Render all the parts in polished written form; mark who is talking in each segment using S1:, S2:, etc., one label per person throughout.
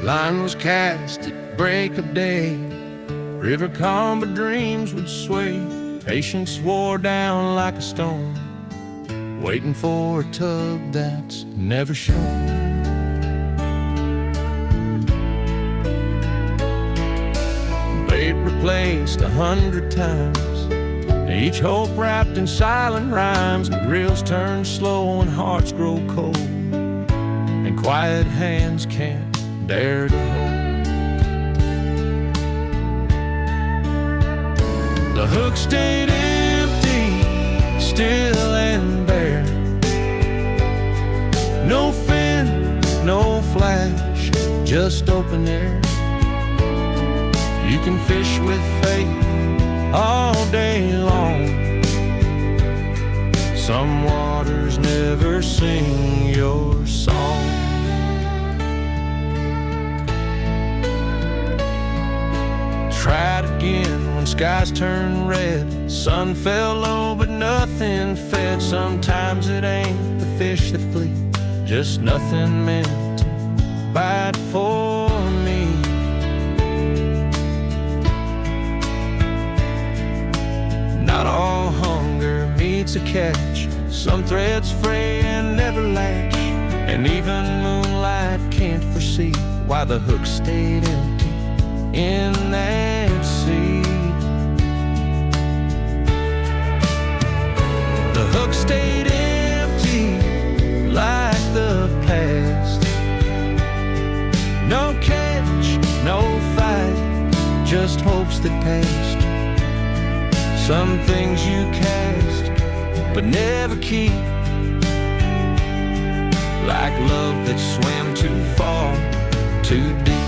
S1: Line was cast at break of day. River calm but dreams would sway. Patience wore down like a stone, waiting for a tug that's never shown. Bait replaced 100 times, each hope wrapped in silent rhymes. The reels turn slow and hearts grow cold, and quiet hands can't dare to hold. The hook stayed empty, still and bare. No fin, no flash, just open air. You can fish with faith all day long. Some waters never sing your song. Tried again when skies turned red. Sun fell low but nothing fed. Sometimes it ain't the fish that flee, just nothing meant to bite for me. Not all hunger meets a catch. Some threads fray and never latch, and even moonlight can't foresee why the hook stayed empty in that sea. The hook stayed empty like the past. No catch, no fight, just hopes that passed. Some things you cast but never keep, like love that swam too far, too deep.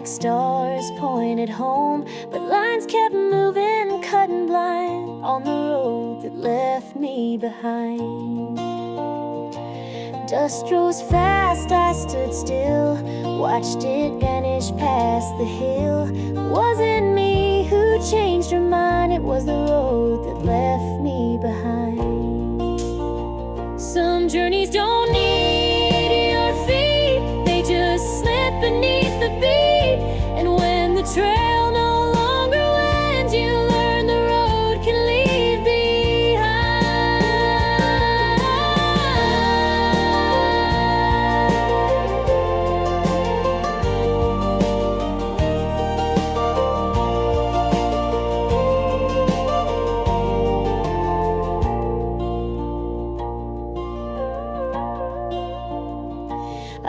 S2: Stars pointed home, but lines kept moving, cutting blind on the road that left me behind. Dust rose fast, I stood still, watched it vanish past the hill. It wasn't me who changed her mind, it was the road that left me behind. Some journeys don't need your feet, they just slip beneath the beat. And when the trail no longer winds, you learn the road can leave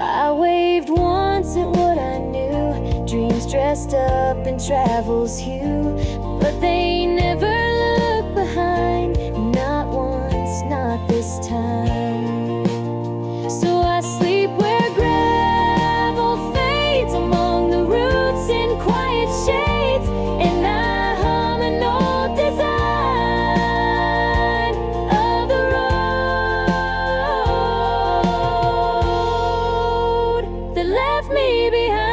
S2: I waved once at what I knew, dreams dressed up in travel's hue, but they never look behind, not once, not this time. So I sleep where gravel fades, among the roots in quiet shades, and I hum an old design of the road that left me behind.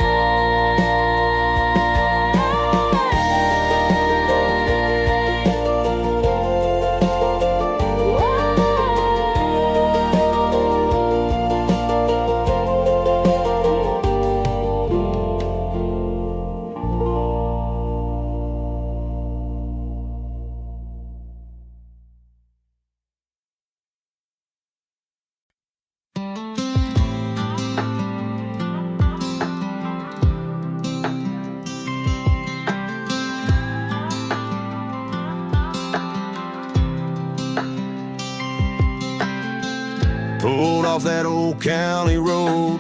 S1: Pulled off that old county road,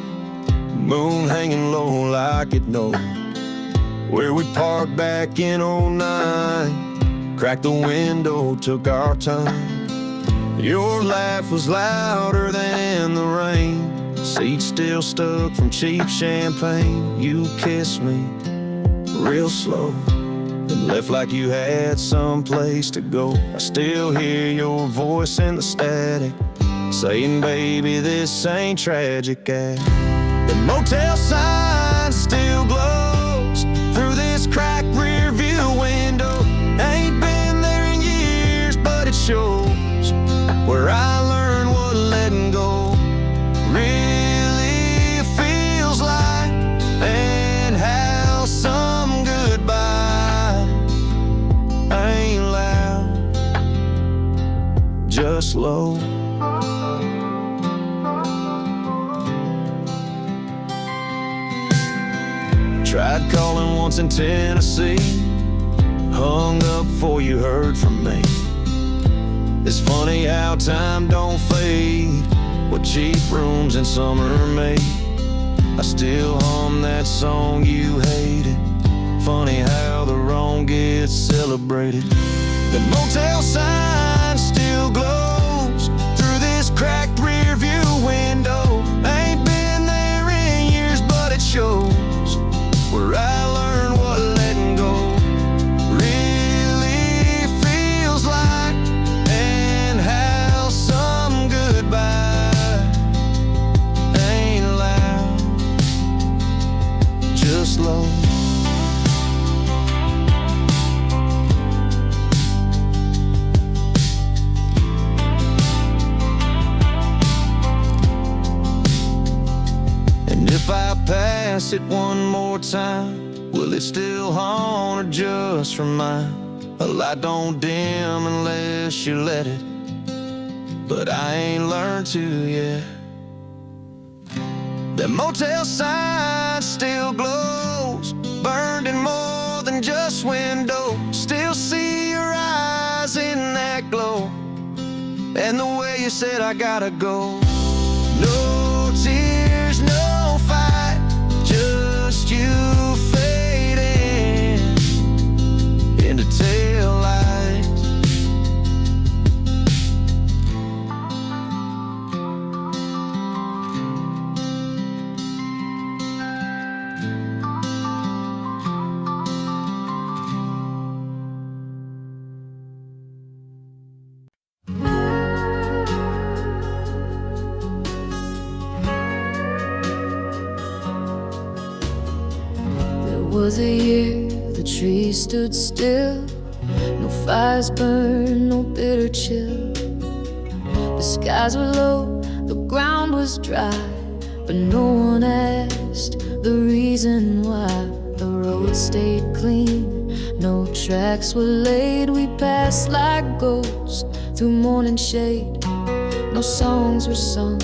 S1: moon hanging low like it knows where we parked back in '09. Cracked the window, took our time. Your laugh was louder than the rain, seat still stuck from cheap champagne. You kissed me real slow, then left like you had someplace to go. I still hear your voice in the static, saying, baby, this ain't tragic. And the motel sign still glows through this cracked rear view window. Ain't been there in years, but it shows where I learned what letting go really feels like, and how some goodbye ain't loud, just low. Tried calling once in Tennessee, hung up before you heard from me. It's funny how time don't fade, what cheap rooms in summer made. I still hum that song you hated. Funny how the wrong gets celebrated. The motel sign still glows through this cracked rear view window. Ain't been there in years, but it shows where I learned what letting go really feels like, and how some goodbye ain't loud, just low. And if I pass it one more time, will it still haunt or just remind? A light don't dim unless you let it, but I ain't learned to yet. That motel sign still glows, burned in more than just window. Still see your eyes in that glow, and the way you said I gotta go. No tears, no fight, just you fading into tail lights.
S3: Was a year the trees stood still, no fires burned, no bitter chill. The skies were low, the ground was dry, but no one asked the reason why. The road stayed clean, no tracks were laid. We passed like ghosts through morning shade. No songs were sung,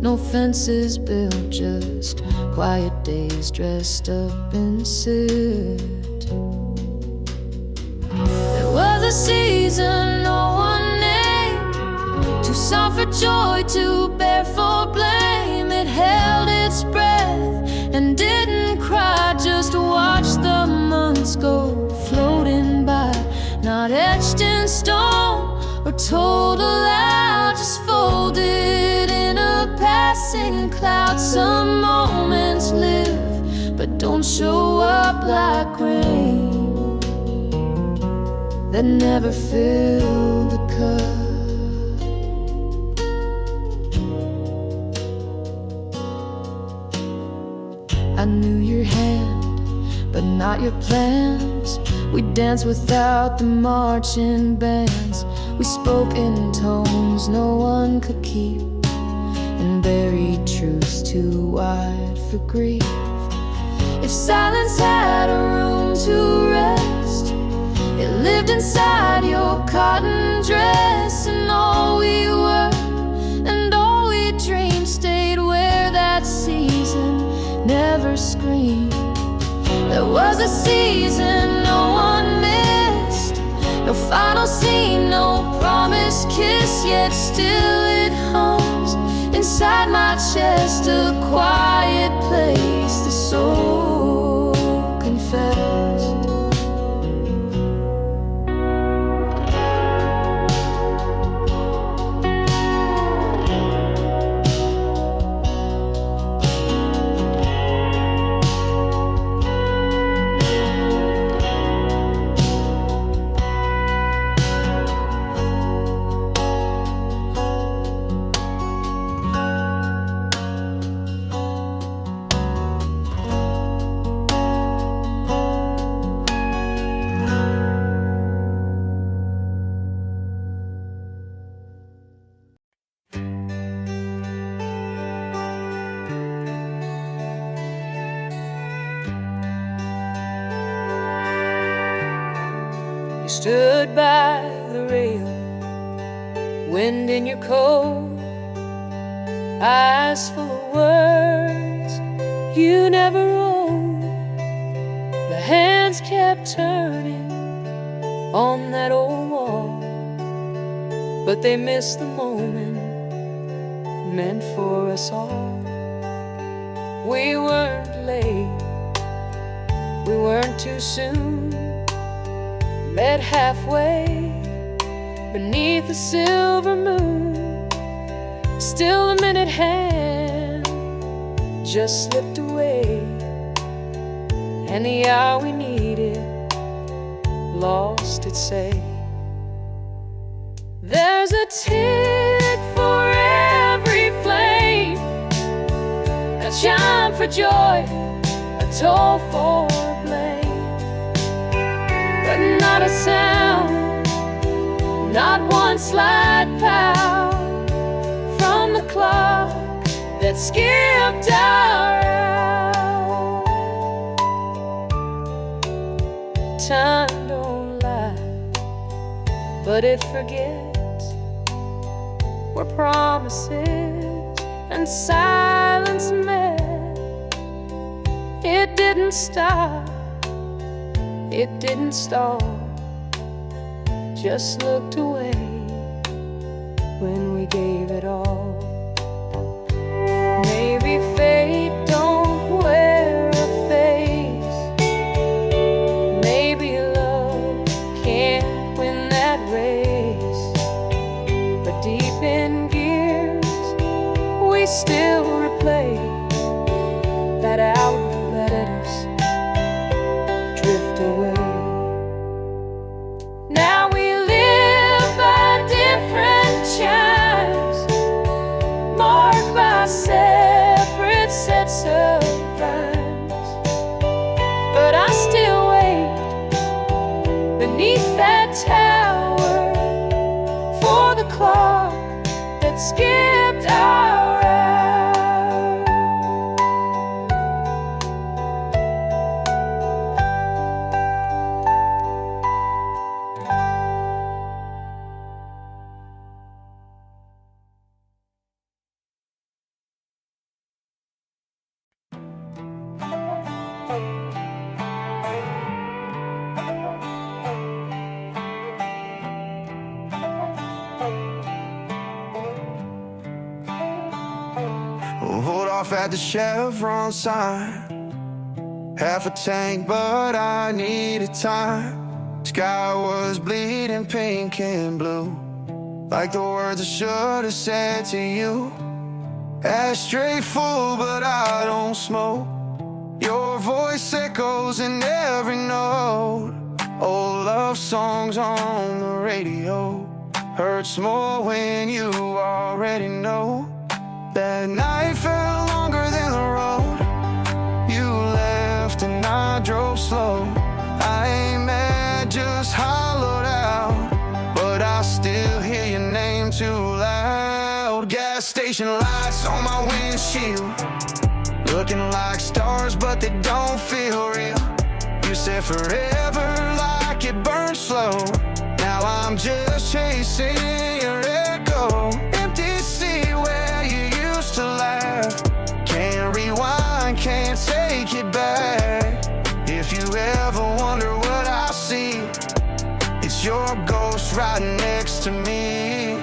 S3: no fences built, just quiet days dressed up in silk. There was a season no one named, too soft for joy, too bare for blame. It held its breath and didn't cry, just watched the months go floating by. Not etched in stone or told aloud, just folded in a passing cloud. Some moments live but don't show up like rain, that never fill the cup. I knew your hand, but not your plans. We danced without the marching bands. We spoke in tones no one could keep, and buried truths too wide for grief. If silence had a room to rest, it lived inside your cotton dress. And all we were and all we dreamed stayed where that season never screamed. There was a season no one missed, no final scene, no promised kiss. Yet still it hums inside my chest, a quiet place the soul confessed. stood by the rail, wind in your coat, eyes full of words you never wrote. The hands kept turning on that old wall, but they missed the moment meant for us all. We weren't late, we weren't too soon. Met halfway beneath the silver moon. Still the minute hand just slipped away, and the hour we needed lost its say. There's a tick for every flame, a chime for joy, a toll for blame, but not a sound, not one slight pound from the clock that skipped our hour. Time don't lie, but it forgets where promises and silence met. It didn't stop, it didn't stall, just looked away when we gave it all. Maybe fate don't wear a face, maybe love can't win that race, but deep in gears we still replay that hour that let us drift away. Now we live by different chimes, marked by separate sets of rhymes, but I still wait beneath that tower for the clock that skipped our
S1: Hold off at the Chevron sign, half a tank, but I needed time. Sky was bleeding pink and blue, like the words I should have said to you. Ashtray full, but I don't smoke. Your voice echoes in every note. Old love songs on the radio hurts more when you already know. That night felt longer than the road. You left and I drove slow. I ain't mad, just hollowed out, but I still hear your name too loud. Gas station lights on my windshield, looking like stars, but they don't feel real. You said forever like it burned slow. Now I'm just chasing your echo. Empty seat where you used to laugh. Can't rewind, can't take it back. If you ever wonder what I see, it's your ghost right next to me.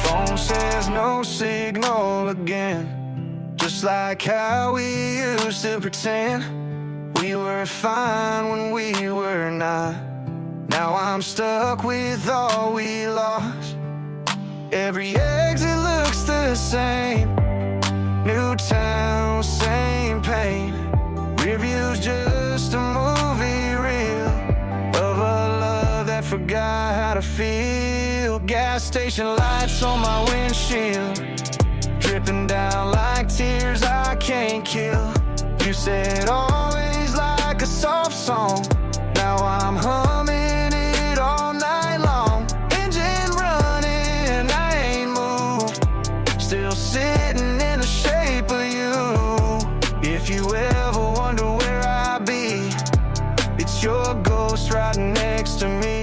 S1: Phone says no signal again, just like how we used to pretend we were fine when we were not. Now I'm stuck with all we lost. Every exit looks the same. New town, same pain. Review's just a movie reel of a love that forgot how to feel. Gas station lights on my windshield, dripping down like tears I can't kill. You said always like a soft song. Now I'm humming it all night long. if you ever wonder where I be, it's your ghost right next to me.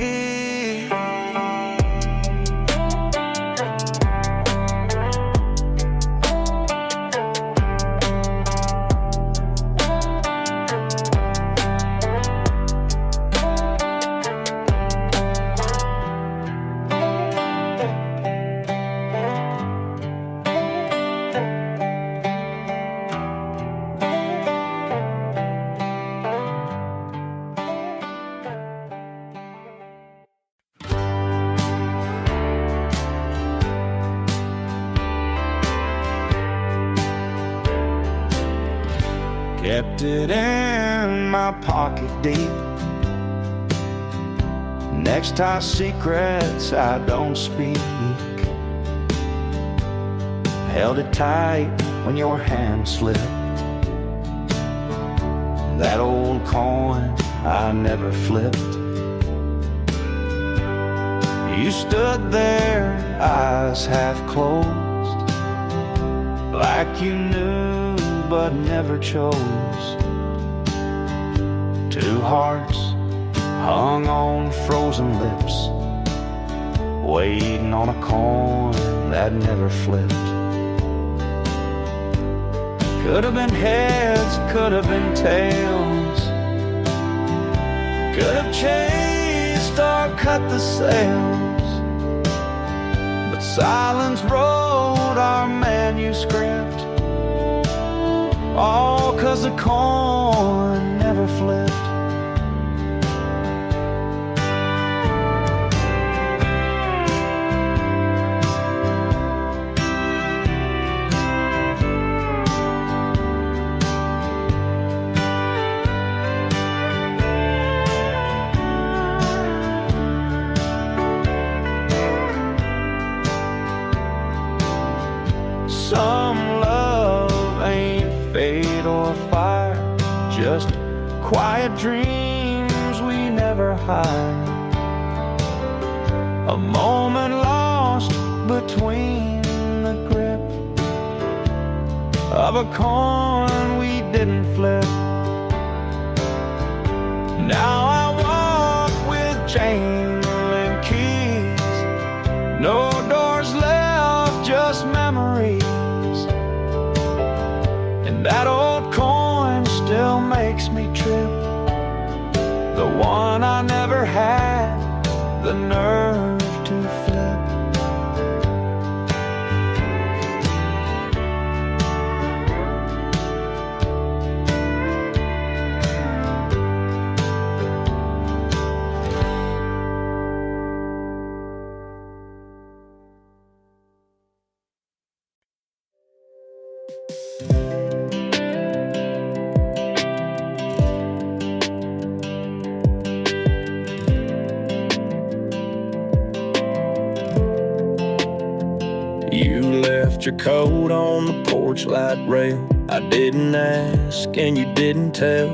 S1: Kept it in my pocket deep, next to secrets I don't speak. Held it tight when your hand slipped, that old coin I never flipped. You stood there, eyes half closed, like you knew but never chose. Two hearts hung on frozen lips, waiting on a coin that never flipped. Could have been heads, could have been tails, could have chased or cut the sails, but silence wrote our manuscript, all 'cause the coin never flipped. Some love ain't fate or fire, just quiet dreams we never hide. A moment lost between the grip of a coin we didn't flip. Now I walk with chain and keys, no doors left, just memories. That old coin still makes me trip, the one I never had the nerve to flip. You left your coat on the porch light rail, I didn't ask and you didn't tell.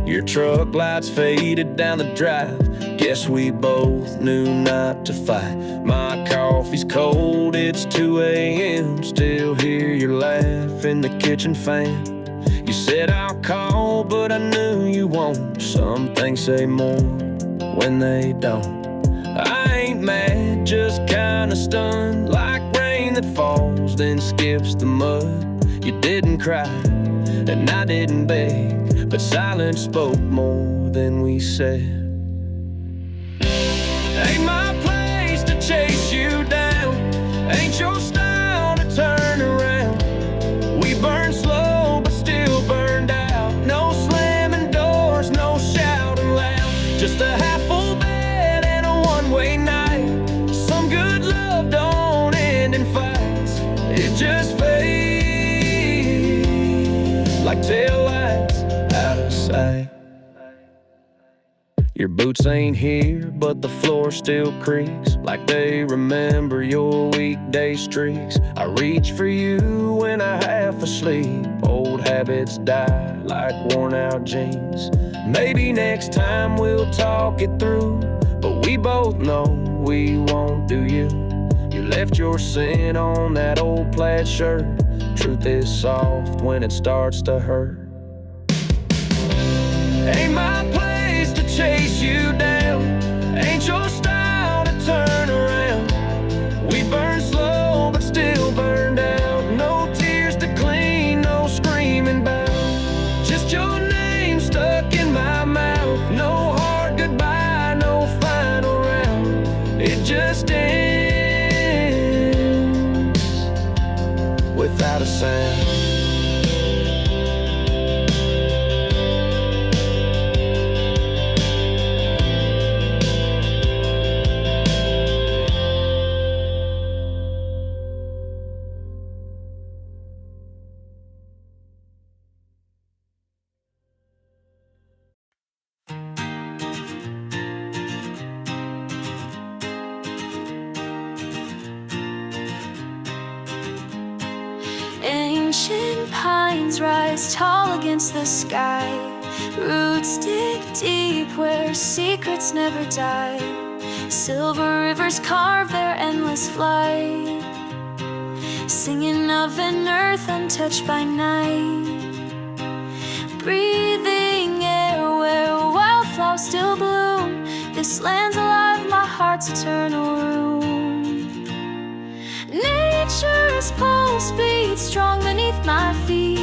S1: Your truck lights faded down the drive, guess we both knew not to fight. My coffee's cold, it's 2 a.m. Still hear your laugh in the kitchen fan. You said I'll call, but I knew you won't. Some things say more when they don't. I ain't mad, just kinda stunned, like rain that falls then skips the mud. You didn't cry, and I didn't beg, but silence spoke more than we said. Ain't my place to chase you down, ain't your style to turn around. We burn slow, but still burned out. No slamming doors, no shouting loud, just a half-full bed and a one-way night. Some good love don't end in fights, it just fades like taillights out of sight. Your boots ain't here, but the floor still creaks like they remember your weekday streaks. I reach for you when I'm half asleep. Old habits die like worn out jeans. Maybe next time we'll talk it through, but we both know we won't do you. You left your scent on that old plaid shirt, Truth is soft when it starts to hurt. Ain't my place to chase you down, ain't your style to turn around. We burn slow but still burned out. No tears to clean, no screaming bout. Just your name stuck in my mouth. No hard goodbye, no final round. It just ends without a sound.
S3: Ancient pines rise tall against the sky. Roots dig deep where secrets never die. Silver rivers carve their endless flight, singing of an earth untouched by night. Breathing air where wildflowers still bloom. This land's alive, my heart's eternal room. Nature's pulse beats strong beneath my feet.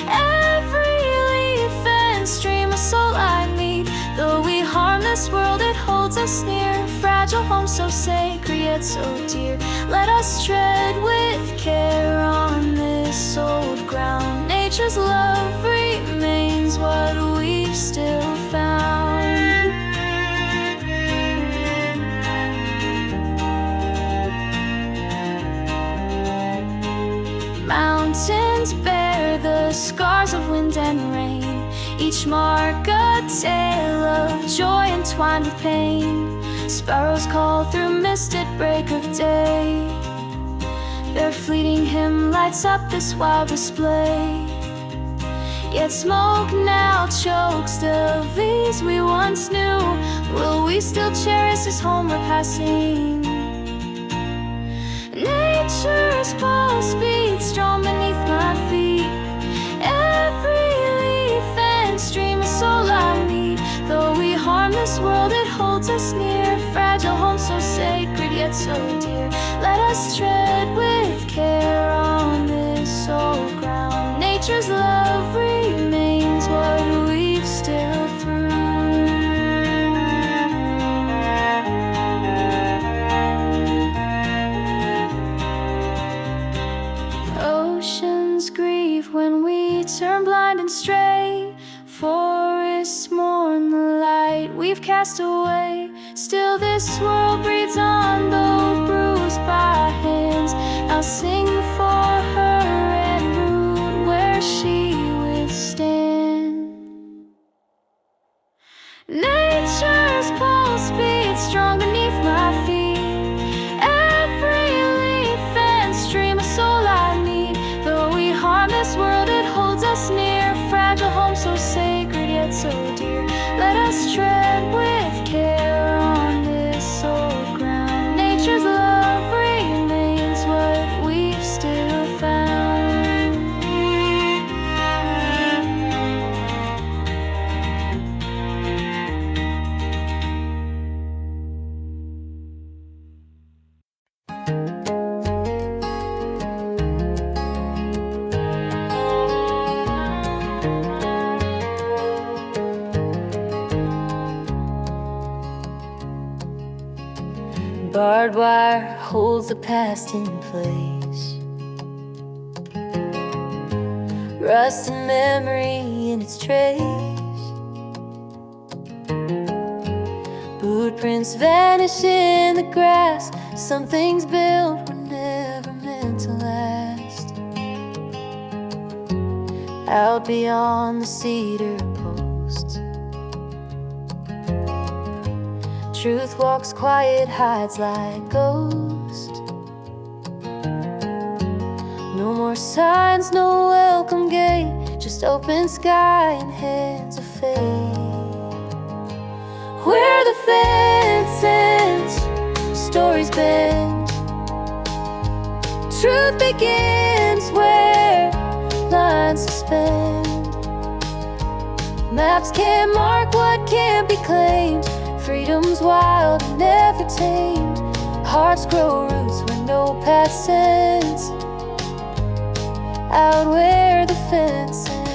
S3: Every leaf and stream a soul I meet. Though we harm this world, it holds us near. Fragile home so sacred yet so dear. Let us tread with care on this old ground. Nature's love remains what we've still found. Mountains bear the scars of wind and rain, each mark a tale of joy entwined with pain. Sparrows call through misted break of day. Their fleeting hymn lights up this wild display. Yet smoke now chokes the these we once knew. Will we still cherish this home we're passing? Nature's pulse beats strong beneath my feet. Every leaf and stream a soul I meet. Though we harm this world, it holds us near. Fragile home so sacred yet so dear. Let us tread with care on this old ground. Nature's love remains what we've still through. Oceans grieve when we turn blind and stray. Forests mourn the light we've cast away. Still this world breathes on, though bruised by hands. I'll sing for her and root where she withstand. Nature's pulse beats strong beneath my feet. Every leaf and stream a soul I meet. Though we harm this world, it holds us near. Fragile home so sacred yet so dear. Let us tread with care on this old ground. Nature's love remains what we've still found. Barbed wire holds the past in place. Rust and memory in its trace. Boot prints vanish in the grass. Some things built were never meant to last. Out beyond the cedar posts, truth walks quiet, hides like ghost. No more signs, no welcome gate, just open sky and hands of fate. Where the fence ends, stories bend. Truth begins where
S2: spend. Maps can't mark what can't be claimed. Freedom's wild and never tamed. Hearts grow roots where no path sends. Out where the fence ends.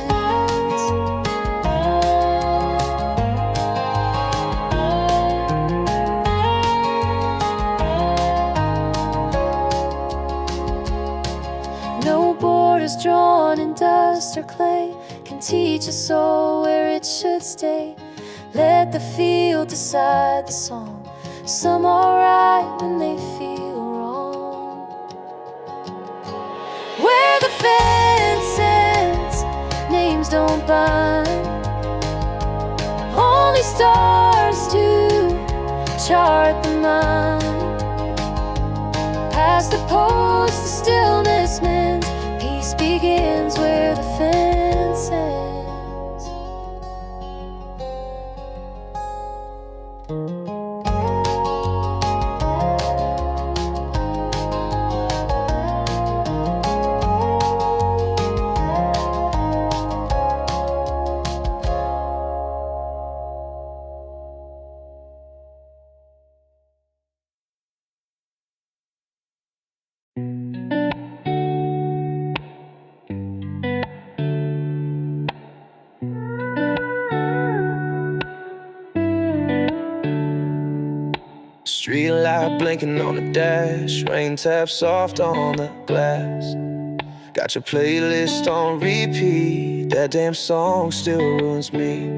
S2: No borders drawn in dust or clay can teach a soul where it should stay. Let the field decide the song. Some are right when they feel wrong. Where the fence ends, names don't bind. Only stars do chart the mind. Past the post, the stillness mends. Peace begins where the fence ends.
S1: Street light blinking on the dash, rain taps soft on the glass. Got your playlist on repeat, that damn song still ruins me.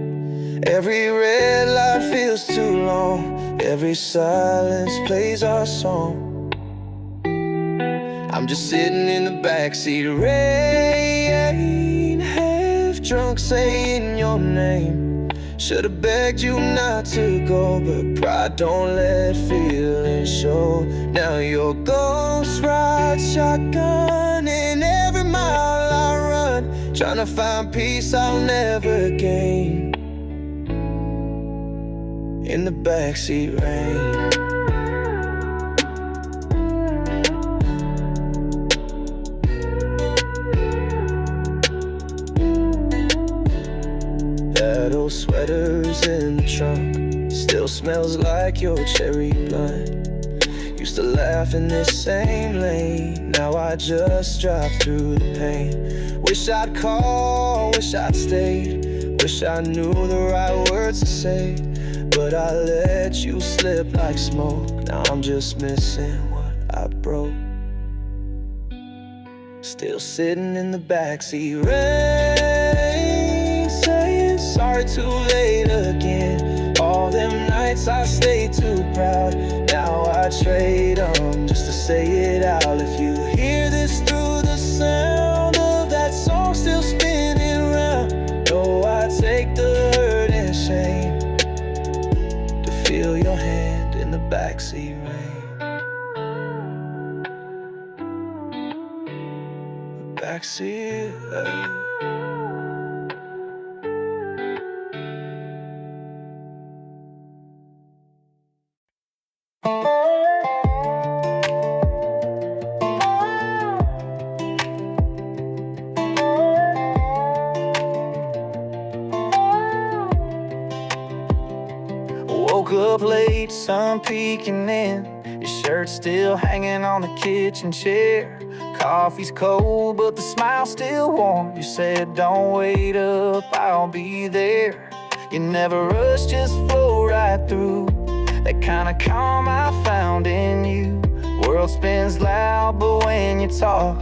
S1: Every red light feels too long, every silence plays our song. I'm just sitting in the backseat, rain, half drunk saying your name. Should've begged you not to go, but pride don't let feelings show. Now your ghost ride shotgun in every mile I run, trying to find peace I'll never gain. In the backseat rain. That old sweater's in the trunk, still smells like your cherry blunt. Used to laugh in this same lane, now I just drive through the pain. Wish I'd call, wish I'd stayed, wish I knew the right words to say, but I let you slip like smoke. Now I'm just missing what I broke. Still sitting in the backseat, rain, saying sorry too late again. All them nights I stayed too proud, now I trade them just to say it out. If you hear this through the sound of that song still spinning round, know I take the hurt and shame to feel your hand in the backseat rain. Backseat rain. Woke up late, sun peeking in, your shirt still hanging on the kitchen chair. Coffee's cold, but the smile's still warm. You said, don't wait up, I'll be there. You never rush, just flow right through. That kind of calm I found in you. World spins loud, but when you talk,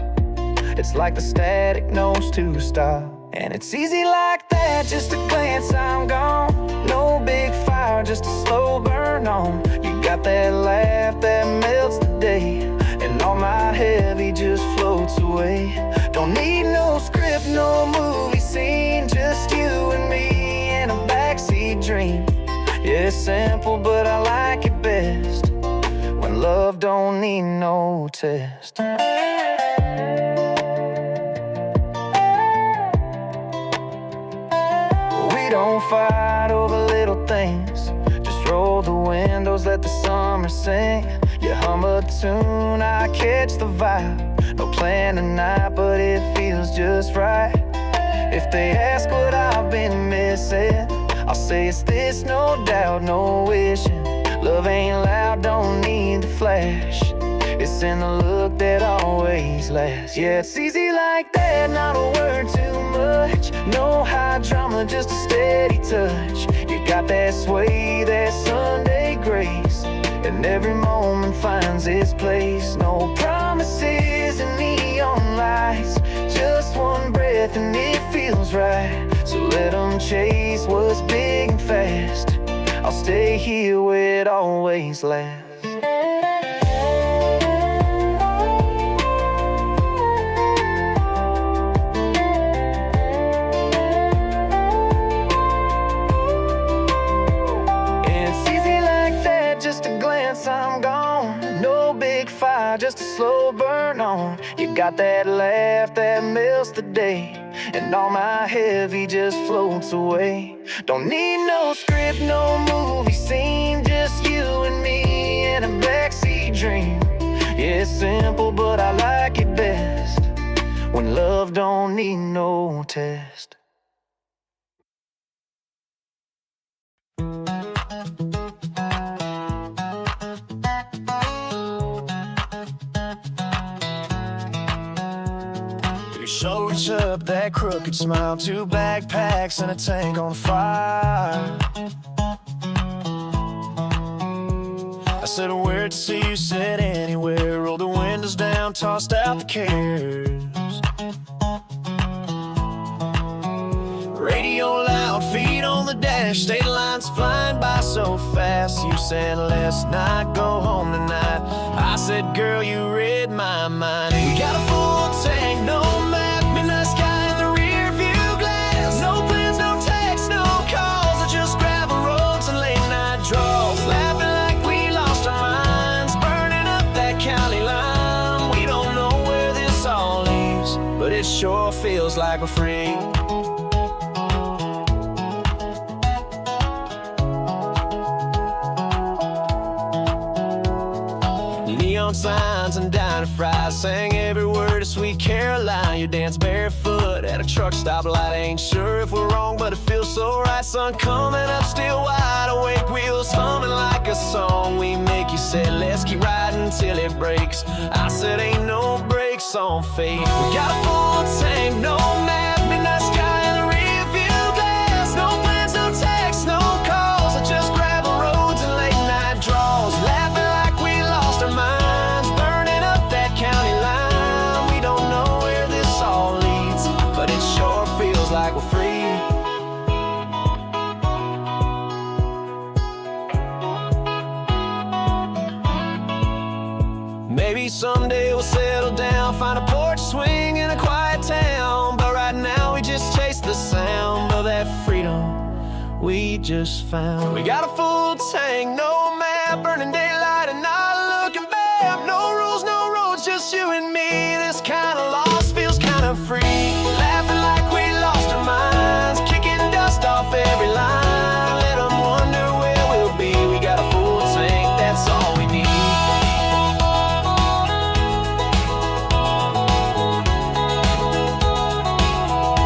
S1: it's like the static knows to stop. And it's easy like that, just a glance, I'm gone. No big fire, just a slow burn on. You got that laugh that melts the day, and all my heavy just floats away. Don't need no script, no movie scene, just you and me in a backseat dream. Yeah, it's simple, but I like it best when love don't need no test. We don't fight over little things, just roll the windows, let the summer sing. You hum a tune, I catch the vibe. No plan tonight, but it feels just right.
S4: If they ask what I've been missing, I'll say it's this, no doubt, no wishing. Love ain't loud, don't need the flash. It's in the look that always lasts. Yeah, it's easy like that, not a word too much. No high drama, just a steady touch. You got that sway, that Sunday grace, and every moment finds its place. No promises and neon lights, just one breath and it feels right. So let them chase what's big and fast. I'll stay here where it always lasts. I'm gone, no big fire, just a slow burn on. You got that laugh that melts the day, and all my heavy just floats away. Don't need no script, no movie scene, just you and me in a backseat dream. Yeah, it's simple, but I like it best when love don't need no test. So reach up that crooked smile, 2 backpacks and a tank on fire. I said, where'd to see you, said anywhere. Rolled the windows down, tossed out the cares. Radio loud, feet on the dash, state lines flying by so fast. You said, let's not go home tonight. I said, girl, you read my mind. We got a full tank, no map, midnight sky in the rear view glass. No plans, no texts, no calls, just gravel roads and late night draws. Laughing like we lost our minds, burning up that county line. We don't know where this all leads, but it sure feels like we're free. Signs and diner fries, sang every word of Sweet Caroline. You dance barefoot at a truck stop light. Ain't sure if we're wrong, but it feels so right. Sun coming up, still wide awake, wheels humming like a song we make. You said, let's keep riding till it breaks. I said, ain't no brakes on fate. We got a full tank, no map, midnight sky in the rear view glass. No plans, no texts, no calls, just gravel roads and late night draws. Laughing like we lost our minds, like we're free. Maybe someday we'll settle down, find a porch swing in a quiet town. But right now we just chase the sound of that freedom we just found. We got a full tank, no map, burning daylight and not looking back. No rules, no roads, just you and me. This kind of lost feels kind of free. Laughing like we lost our minds, kicking dust off every line. Let them wonder where we'll be. We got a full tank, that's all we need.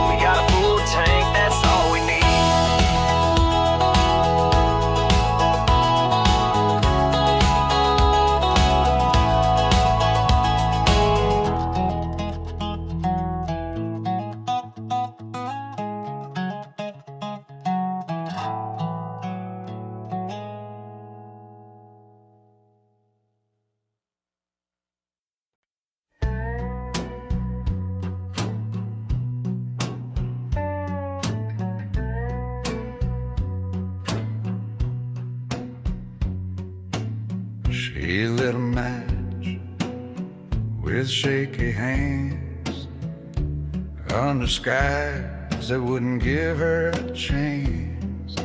S4: We got a full tank, that's all we need.
S5: She lit a match with shaky hands under skies that wouldn't give her a chance.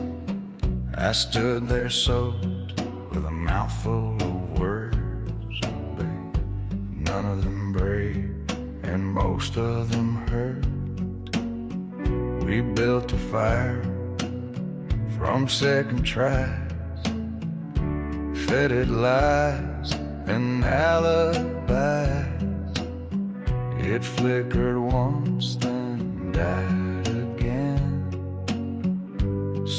S5: I stood there soaked with a mouthful of words, babe. None of them brave and most of them hurt. We built a fire from second tries, fed it lies and alibis. It flickered once, then died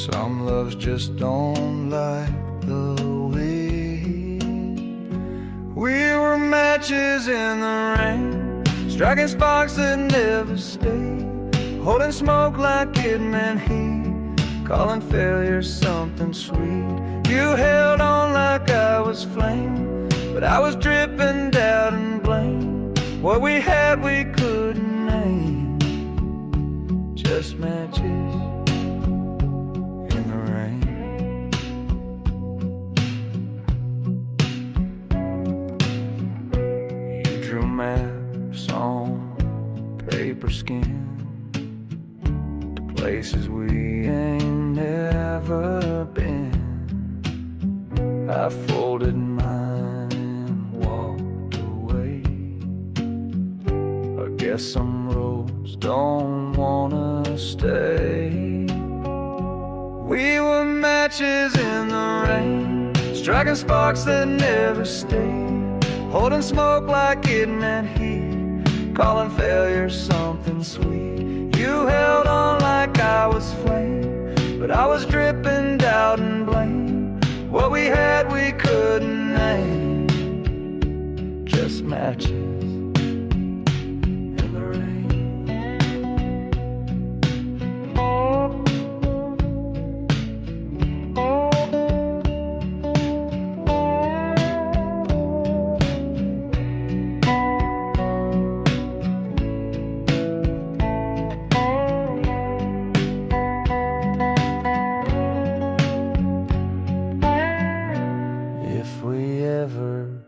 S5: Some loves just don't like the wind. We were matches in the rain, striking sparks that never stayed, holding smoke like it meant heat, calling failure something sweet. You held on like I was flame, but I was dripping doubt and blame. What we had we couldn't name, just matches in the rain. You drew maps on paper skin to places we ain't never been. I folded mine and walked away. I guess some roads don't wanna stay. We were matches in the rain, striking sparks that never stayed, holding smoke like it meant heat, calling failure something sweet. You held on like I was flame, but I was dripping doubt and blame. What we had we couldn't name, just matches in the rain. If we ever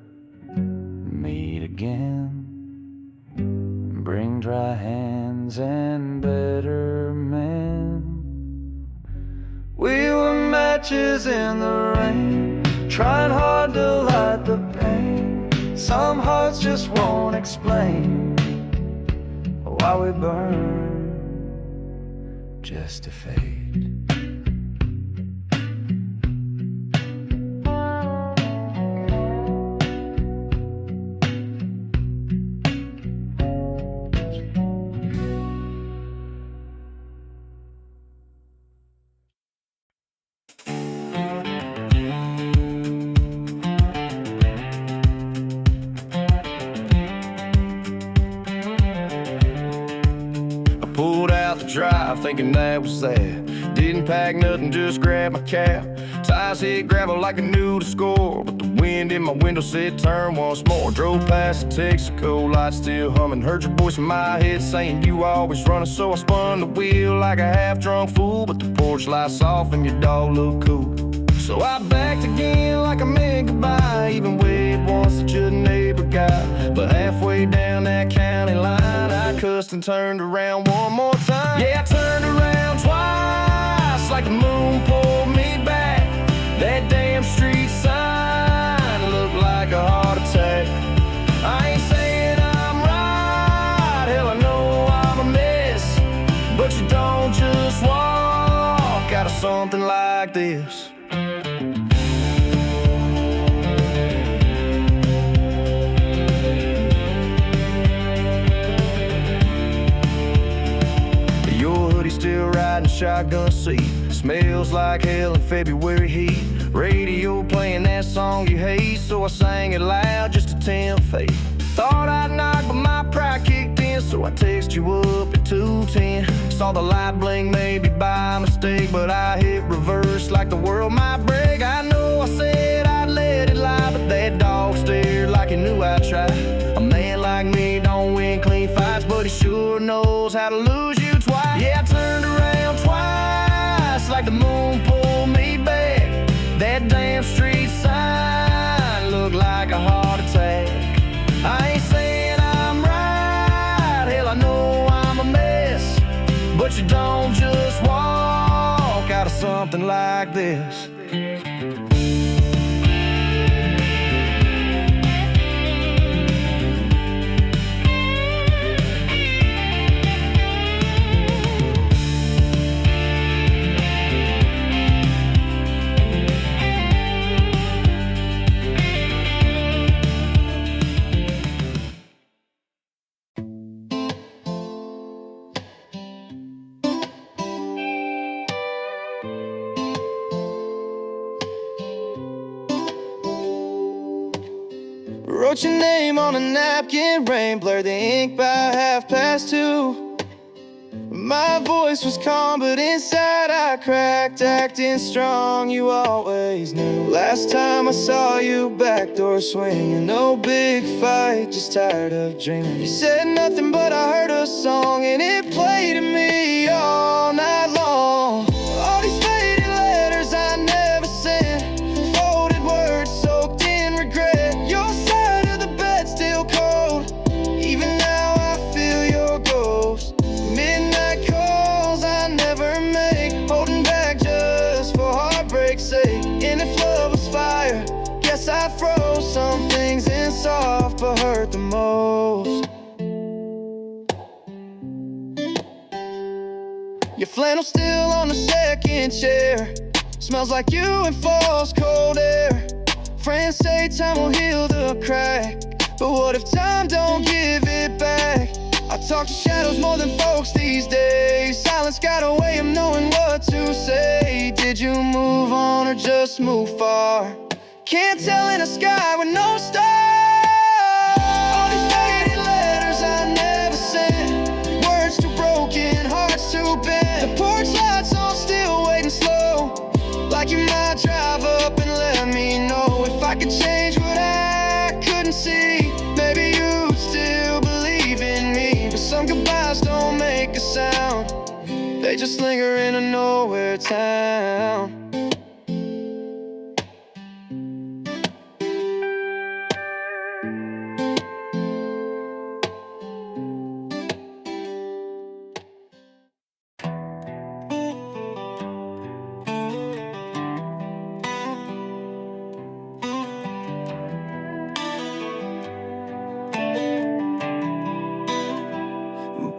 S5: meet again, bring dry hands and better men. We were matches in the rain, trying hard to light the pain. Some hearts just won't explain why we burn just to fade.
S1: Pulled out the drive thinking that was that. Didn't pack nothing, just grabbed my cap. Tires hit gravel like I knew to score, but the wind in my window said turn once more. Drove past the Texaco, lights still humming. Heard your voice in my head saying you always running, so I spun the wheel like a half-drunk fool. But the porch lights off and your dog looked cool, so I backed again like I meant goodbye. Even waved once at your neighbor guy, but halfway down that county line I cussed and turned around one more time. Yeah, I turned around twice like the moon pulled me back. That damn street sign looked like a heart attack. I ain't saying I'm right, hell I know I'm a mess, but you don't just walk out of something like this. Still riding shotgun seat, smells like hell in February heat. Radio playing that song you hate, so I sang it loud just to tempt fate. Thought I'd knock, but my pride kicked in, so I texted you up at 2:10. Saw the light blink maybe by mistake, but I hit reverse like the world might break. I know I said I'd let it lie, but that dog stared like he knew I'd try. A man like me don't win clean fights, but he sure knows how to lose you twice. Yeah, I turned around twice like the moon pulled me back. That damn street sign looked like a heart attack. I ain't saying I'm right, hell I know I'm a mess, but you don't just walk out of something like this.
S5: Wrote your name on a napkin, rain blurred the ink by 2:30. My voice was calm, but inside I cracked, acting strong, you always knew. Last time I saw you, back door swinging, no big fight, just tired of dreaming. You said nothing, but I heard a song, and it played to me all night long. All these faded letters I never sent, folded words soaked in regret. Your side of the bed still cold, even now I feel your ghost. Midnight calls I never make, holding back just for heartbreak's sake. And if love was fire, guess I froze. Some things in soft but hurt the most. Your flannel still on the second chair, smells like you in fall's cold air. Friends say time will heal the crack, but what if time don't give it back? I talk to shadows more than folks these days. Silence got a way of knowing what to say. Did you move on or just move far? Can't tell in a sky with no stars. All these faded letters I never sent, words too broken, hearts too bent. The porch lights on still waiting slow, like you might drive up and let me know. If I could change what I couldn't see, maybe you'd still believe in me. But some goodbyes don't make a sound, they just linger in a nowhere town.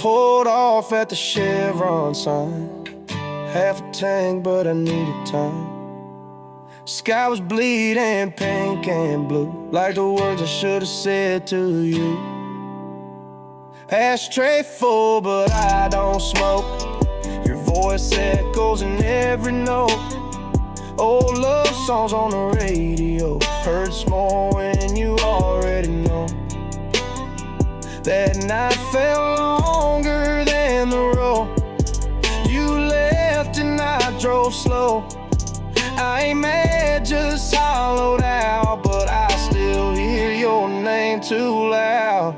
S5: Pulled off at the Chevron sign, half a tank but I needed time. Sky was bleeding pink and blue, like the words I should have said to you. Ashtray full but I don't smoke, your voice echoes in every note. Old love songs on the radio, hurts more when you already know. That night felt longer than the road. You left and I drove slow. I ain't mad, just hollowed out, but I still hear your name too loud.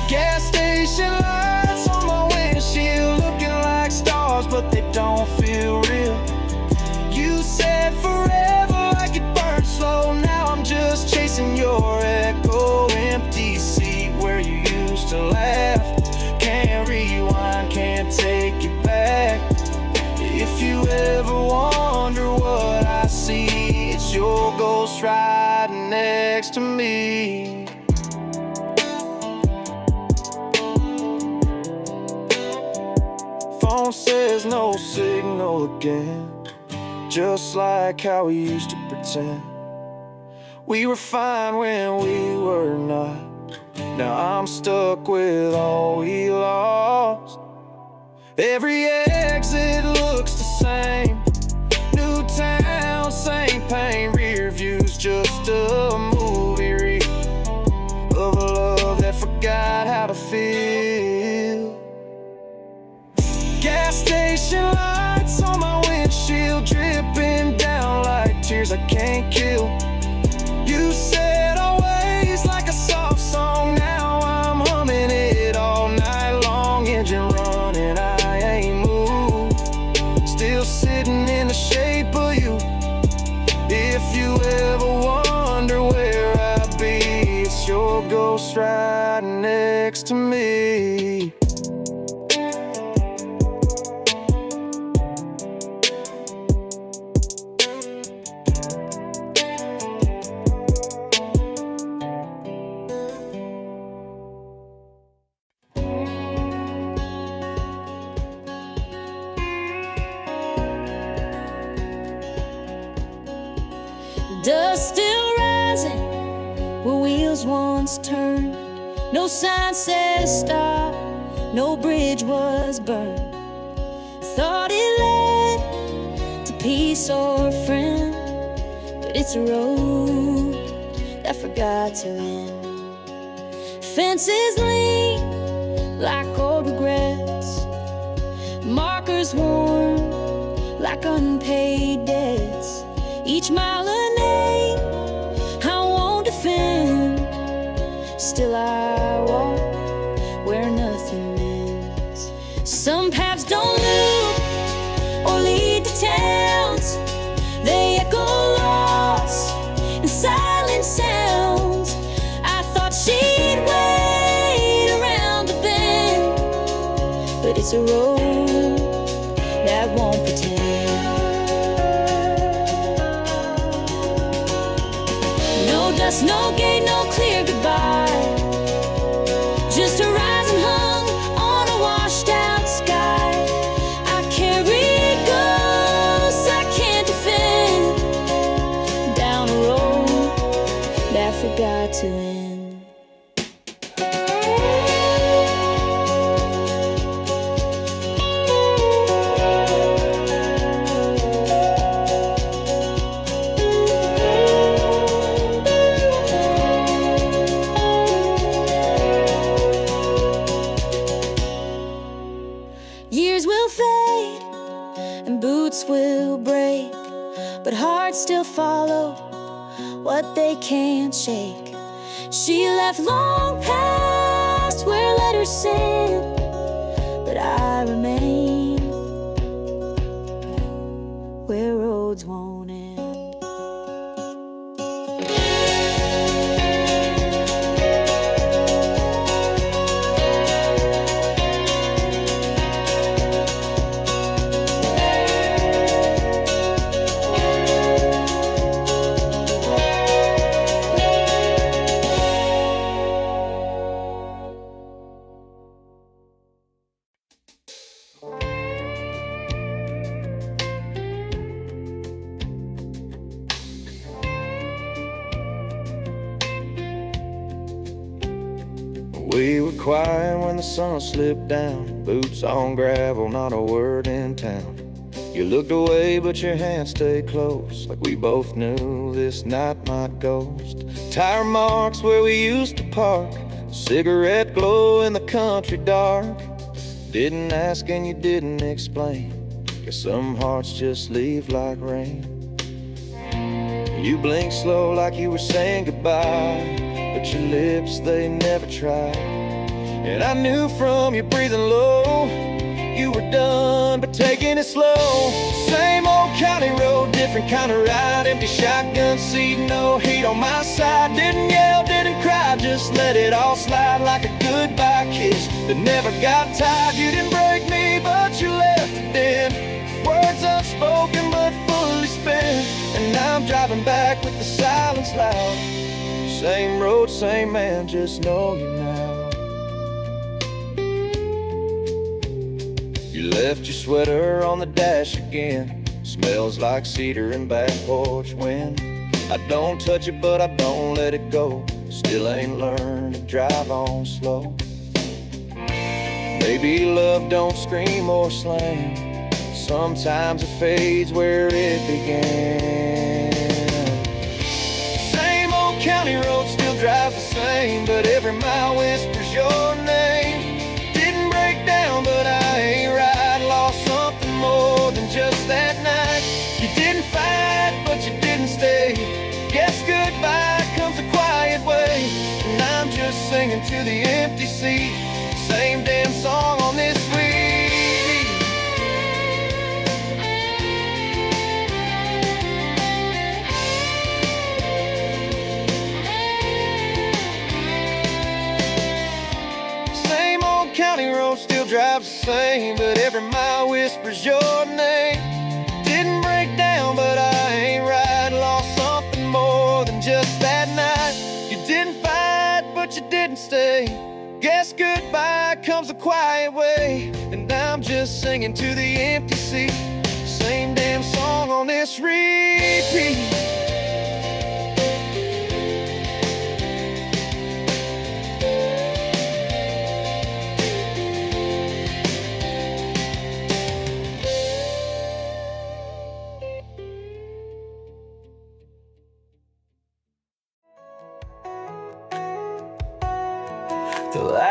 S5: Gas station lights on my windshield, looking like stars, but they don't feel real. You said forever like it burned slow. Now I'm just chasing your echo, empty seat where you used to laugh. Can't rewind, can't take it back. If you ever wonder what I see, it's your ghost riding next to me. Phone says no signal again, just like how we used to pretend. We were fine when we were not. Now I'm stuck with all we lost. Every exit looks the same, new town, same pain. Rear view's just a movie reel of a love that forgot how to feel. Gas station lights on my windshield, dripping down like tears I can't kill. You said always like a soft song, now I'm humming it all night long. Engine running, I ain't moved, still sitting in the shape of you. If you ever wonder where I'd be, it's your ghost riding next to me.
S2: Dust still rising where wheels once turned. No sign says stop, no bridge was burned. Thought it led to peace or a friend, but it's a road that forgot forgot to end. Fences lean like old regrets, markers worn like unpaid debts. Each mile a name I won't defend. Still I walk where nothing ends. Some paths don't loop or lead to towns. They echo lost in silent sounds. I thought she'd wait around the bend, but it's a road that won't pretend. No dust, no gate, no clear goodbye. Just horizon hung on a washed out sky. I carry ghosts I can't defend, down a road that forgot to end. Years will fade and boots will break, but hearts still follow what they can't shake. She left long past where letters sent, but I remain where roads won't end.
S5: We were quiet when the sun slipped down, boots on gravel, not a word in town. You looked away, but your hand stayed close, like we both knew this night might ghost. Tire marks where we used to park, cigarette glow in the country dark. Didn't ask and you didn't explain, guess some hearts just leave like rain. You blinked slow like you were saying goodbye, but your lips, they never tried. And I knew from your breathing low, you were done, but taking it slow. Same old county road, different kind of ride. Empty shotgun seat, no heat on my side. Didn't yell, didn't cry, just let it all slide like a goodbye kiss that never got tired. You didn't break me, but you left a dent. Words unspoken, but fully spent. And now I'm driving back with the silence loud. Same road, same man, just know you now. You left your sweater on the dash again. Smells like cedar and back porch wind. I don't touch it, but I don't let it go. Still ain't learned to drive on slow. Maybe love don't scream or slam. Sometimes it fades where it began. Same old county road still drives the same, but every mile whispers your name. Didn't break down, but I ain't right. Lost something more than just that night. You didn't fight, but you didn't stay. Guess goodbye comes a quiet way, and I'm just singing to the empty seat. Same damn song on this week. Same old county road still drives the same, but every mile whispers your name. Didn't break down, but I ain't right. Lost something more than just that night. You didn't fight, but you didn't stay. Guess goodbye comes a quiet way, and I'm just singing to the empty seat. Same damn song on this repeat.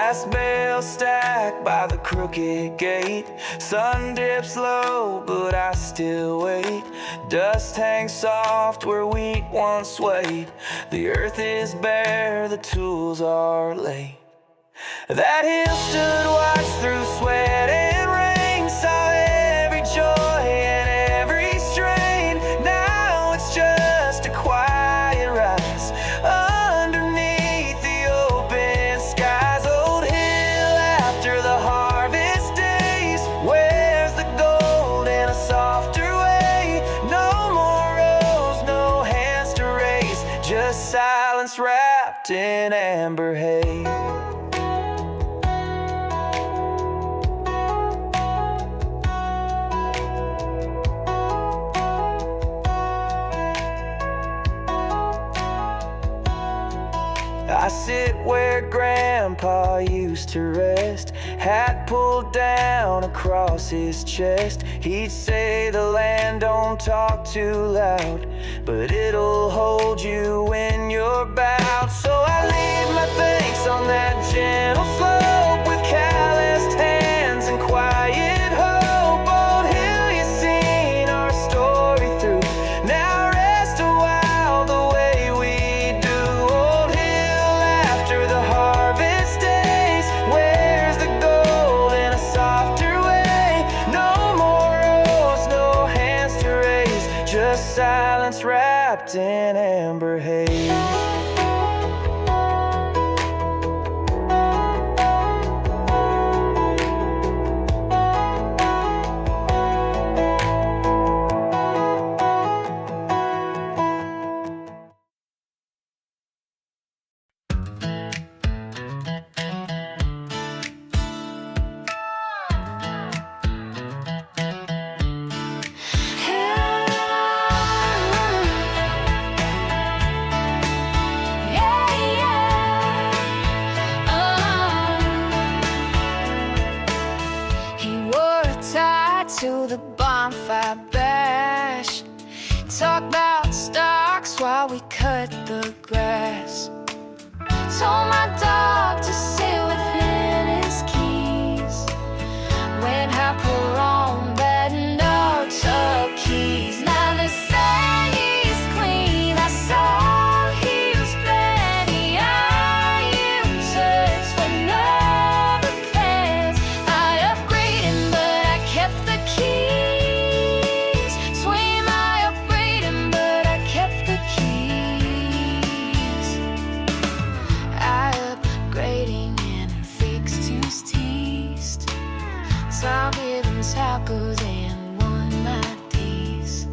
S4: Last bale stacked by the crooked gate. Sun dips low, but I still wait. Dust hangs soft where wheat once swayed. The earth is bare, the tools are late. That hill stood watch through sweat and rain, saw every joy and every strain. Now it's just a quiet rise underneath the open skies. Old hill after the harvest days, where's the gold in a softer way? No more rows, no hands to raise, just silence wrapped in amber haze. I sit where Grandpa used to rest, hat pulled down across his chest. He'd say the land don't talk too loud, but it'll hold you when you're bowed. So I leave my thanks on that gentle slope with calloused hands and quiet hope. Old hill, you've seen our story through. Now rest a while the way we do. Old hill after the harvest days, where's the gold in a softer way? No more rows, no hands to raise, just silence wrapped in amber haze.
S3: To the bonfire bash, talk about stocks while we cut the grass. Told my dog to sit within his keys. Went hyper on bad notes of keys. Now the sand is clean. I saw he was plenty. I am touched with never plans. I upgraded, but I kept the keys. Swim, I upgraded, but I kept the keys. I upgrading and her fixed use teased. Saw give him tacos and won my D's.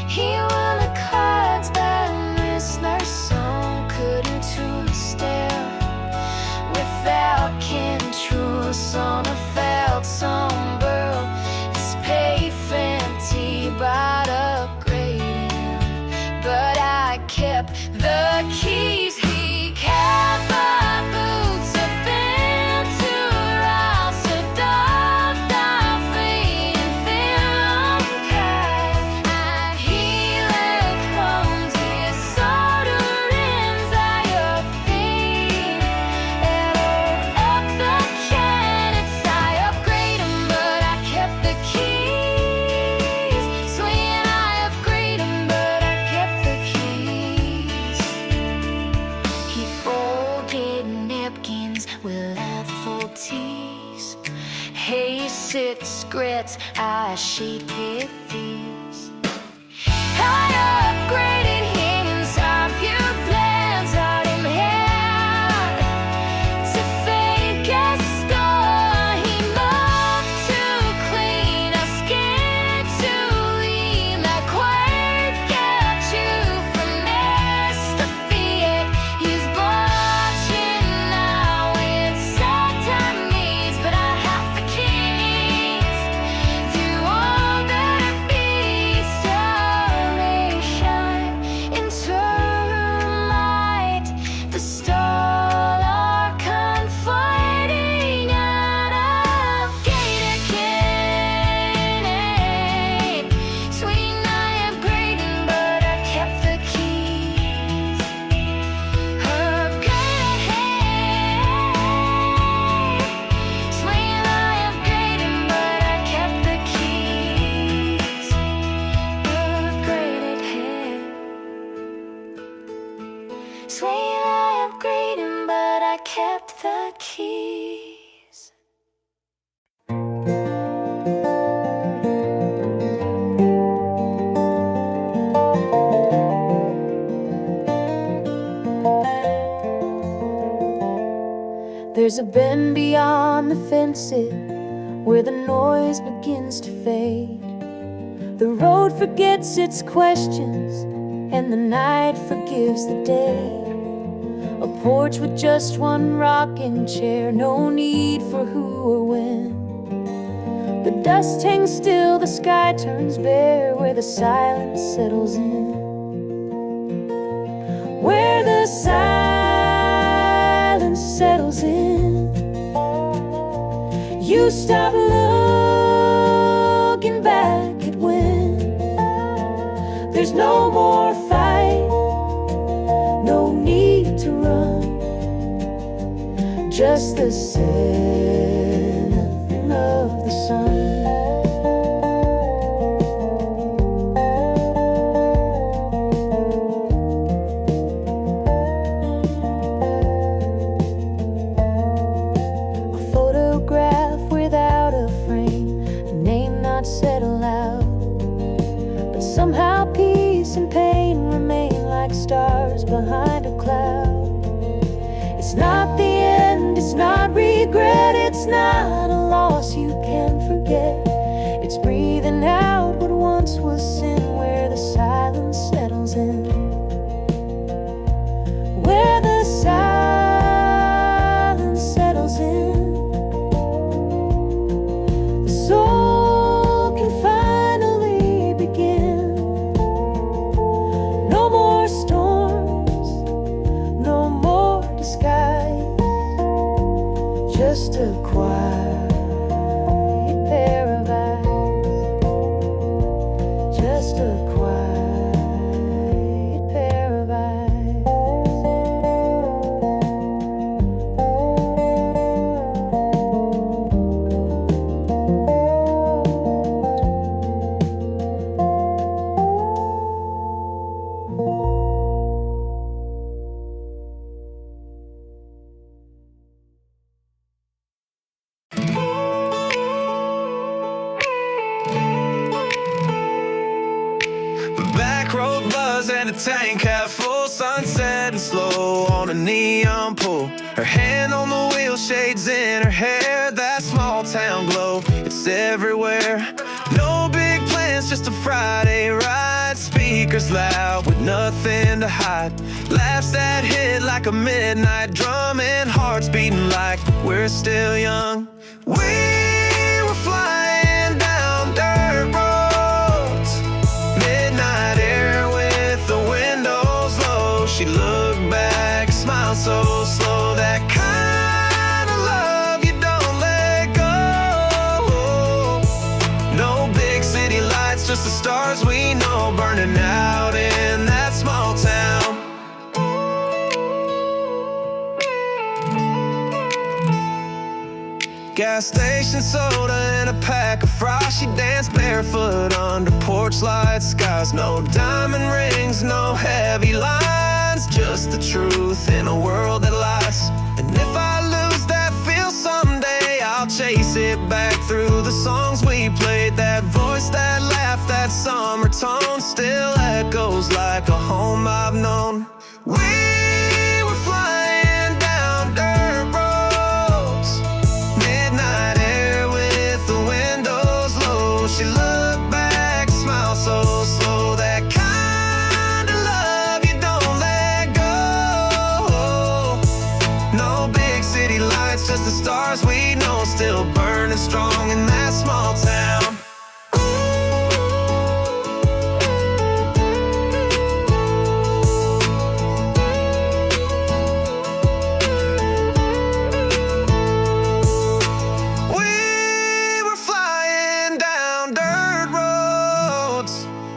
S3: He won the cards, but listener's song couldn't to stare without controls on a felt sunburl. His pay fancy by upgrading, but I kept the keys. He kept my boots up into her house, a dove free and film kite. I heal and comes his solder ends. I upbeat and up the cannons. I upgrade 'em, but I kept the keys. Swing, I upgrade 'em, but I kept the keys. He folded napkins with laughful teas. Hey, six grits, I sheet with these. I upgraded his few plans out him had to fake a store. He loved to clean, a skin to lean. That quirk got you from nest to feet. He's watching now with sad time needs, but I have the keys. You all better be starvation. There's a bend beyond the fences where the noise begins to fade. The road forgets its questions and the night forgives the day. A porch with just one rocking chair, no need for who or when. The dust hangs still, the sky turns bare, where the silence settles in. Where the silence settles in, you stop looking back at when there's no more fight, no need to run, just the setting of the sun. Said aloud, but somehow peace and pain remain like stars behind a cloud. It's not the end, it's not regret, it's not a loss you can forget. It's breathing out what once was sin, where the silence settles in. Where the silence settles in, the soul just a quiet pair of eyes, just a quiet pair of
S4: and a tank half full, sunset and slow on a neon pole. Her hand on the wheel, shades in her hair, that small town glow, it's everywhere. No big plans, just a Friday ride, speakers loud with nothing to hide. Laughs that hit like a midnight drum, and hearts beating like we're still young. We were flying down dirt roads, midnight air with the windows low. She looked back, smiled so slow, that kind of love you don't let go. No big city lights, just the stars we know burning out in that small town. Gas station soda and a pack of fries. She danced barefoot under porch lights, skies. No diamond rings, no heavy lines, just the truth in a world that lies. And if I lose that feel someday, I'll chase it back through the songs we played. That voice, that laugh, that summer tone still echoes like a home I've known. We were flying down dirt roads, midnight air with the windows low. She looked back, smiled so slow, that kind of love you don't let go. No big city lights, just the stars we know still burning strong in that small town.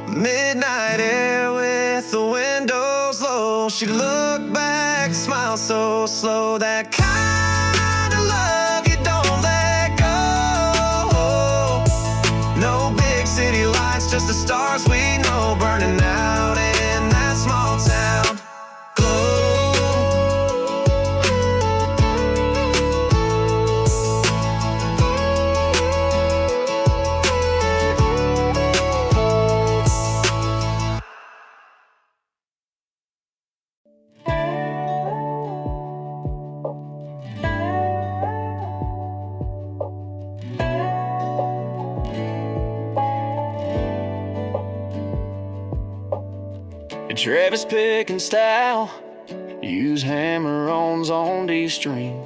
S4: Midnight air with the windows low. She looked back, smiled so slow, that kind of love you don't let go. No big city lights, just the stars we know burning out in that small town. Travis picking style, use hammer-ons on D string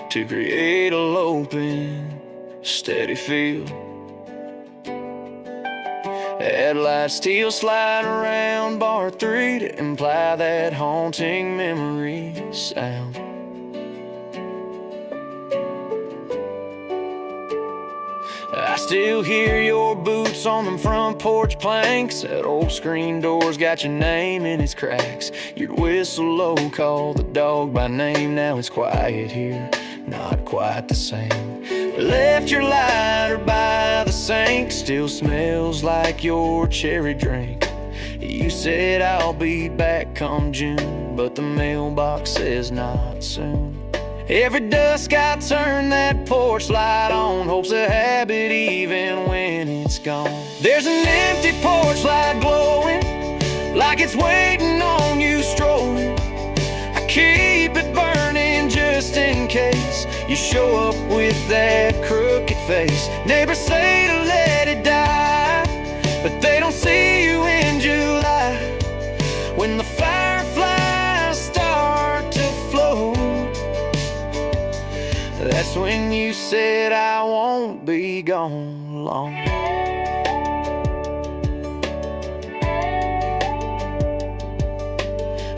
S4: to create a loping, steady feel. Add light steel slide around bar 3 to imply that haunting memory sound. I still hear your boots on them front porch planks. That old screen door's got your name in its cracks. You'd whistle low, call the dog by name. Now it's quiet here, not quite the same. Left your lighter by the sink, still smells like your cherry drink. You said I'll be back come June, but the mailbox says not soon. Every dusk I turn that porch light on, hope's a habit even when it's gone. There's an empty porch light glowing, like it's waiting on you strolling. I keep it burning just in case you show up with that crooked face. Neighbors say to let it die, but they don't see you in July, when the fireflies start to float. That's when you said I won't be gone long.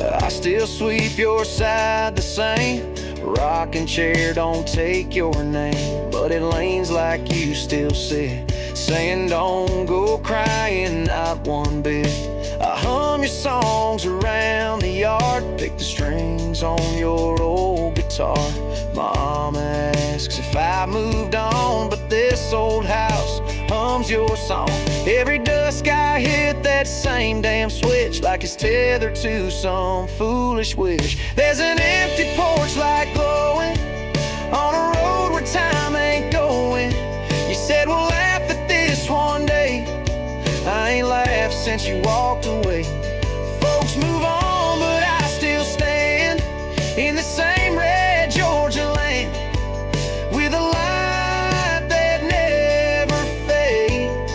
S4: I still sweep your side the same. Rocking chair don't take your name, but it leans like you still sit, saying don't go crying, not one bit. I hum your songs around the yard, pick the strings on your old guitar. Mama asks if I moved on, but this old house hums your song. Every dusk I hit that same damn switch, like it's tethered to some foolish wish. There's an empty porch light glowing on a road where time ain't going. You said we'll laugh at this one day. I ain't laughed since you walked away. Folks move on, but I still stand in the same red Georgia land, with a light that never fades,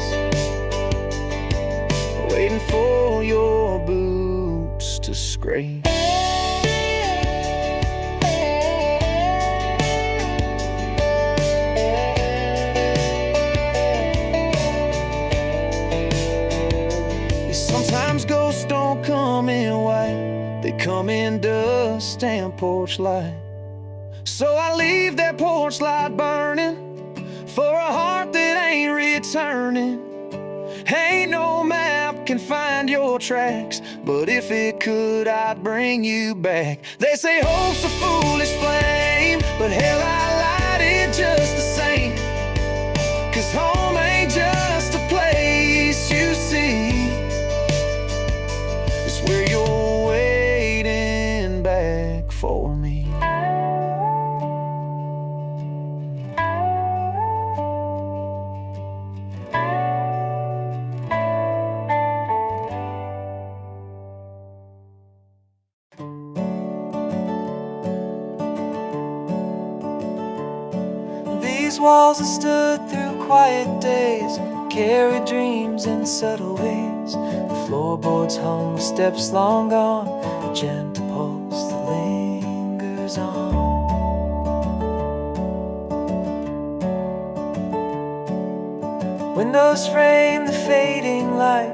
S4: waiting for your boots to scrape. Sometimes ghosts don't come in white, they come in dust and porch light. So I leave that porch light burning for a heart that ain't returning. Ain't no map can find your tracks, but if it could, I'd bring you back. They say hope's a foolish flame, but hell, I light it just the same. 'Cause home ain't just a place you see, it's where you're waiting back for me.
S5: These walls have stood through quiet days, carried dreams in subtle ways. The floorboards hung with steps long gone, a gentle pulse that lingers on. Windows frame the fading light,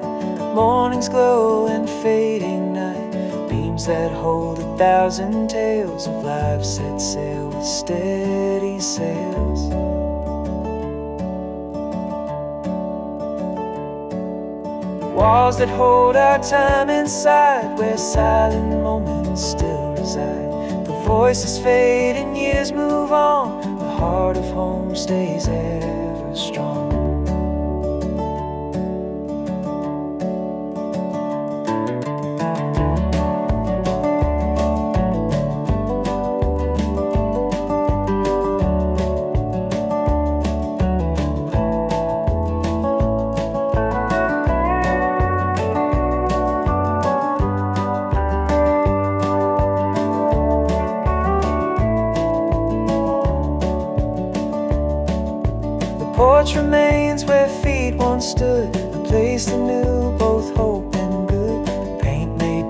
S5: morning's glow and fading night. Beams that hold 1,000 tales of life set sail with steady sails. Walls that hold our time inside, where silent moments still reside. The voices fade and years move on, the heart of home stays ever strong. Porch remains where feet once stood, a place that knew both hope and good. Paint made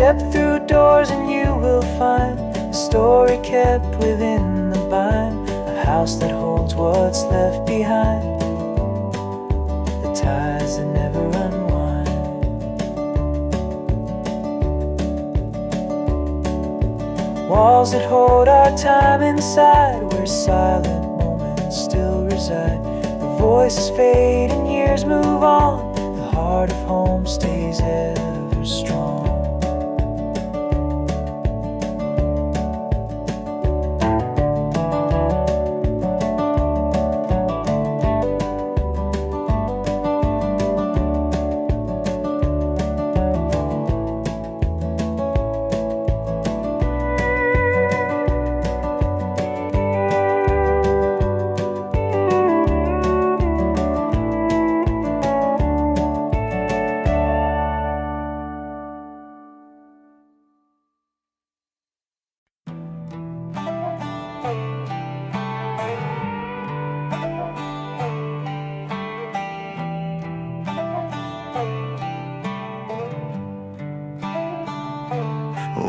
S4: Step through doors and you will find a story kept within the bind, a house that holds what's left behind, the ties that never unwind. Walls that hold our time inside, where silent moments still reside. The voices fade and years move on, the heart of home stays ever strong.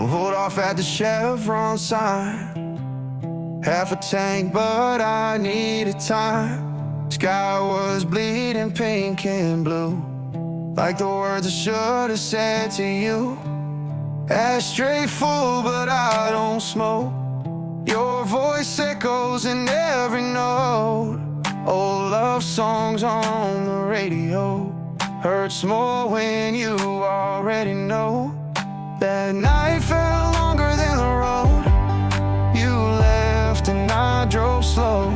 S1: Hold off at the Chevron sign, half a tank, but I needed time. Sky was bleeding pink and blue, like the words I should have said to you. Ashtray full, but I don't smoke. Your voice echoes in every note. Old love songs on the radio hurts more when you already know. That night felt longer than the road. You left and I drove slow.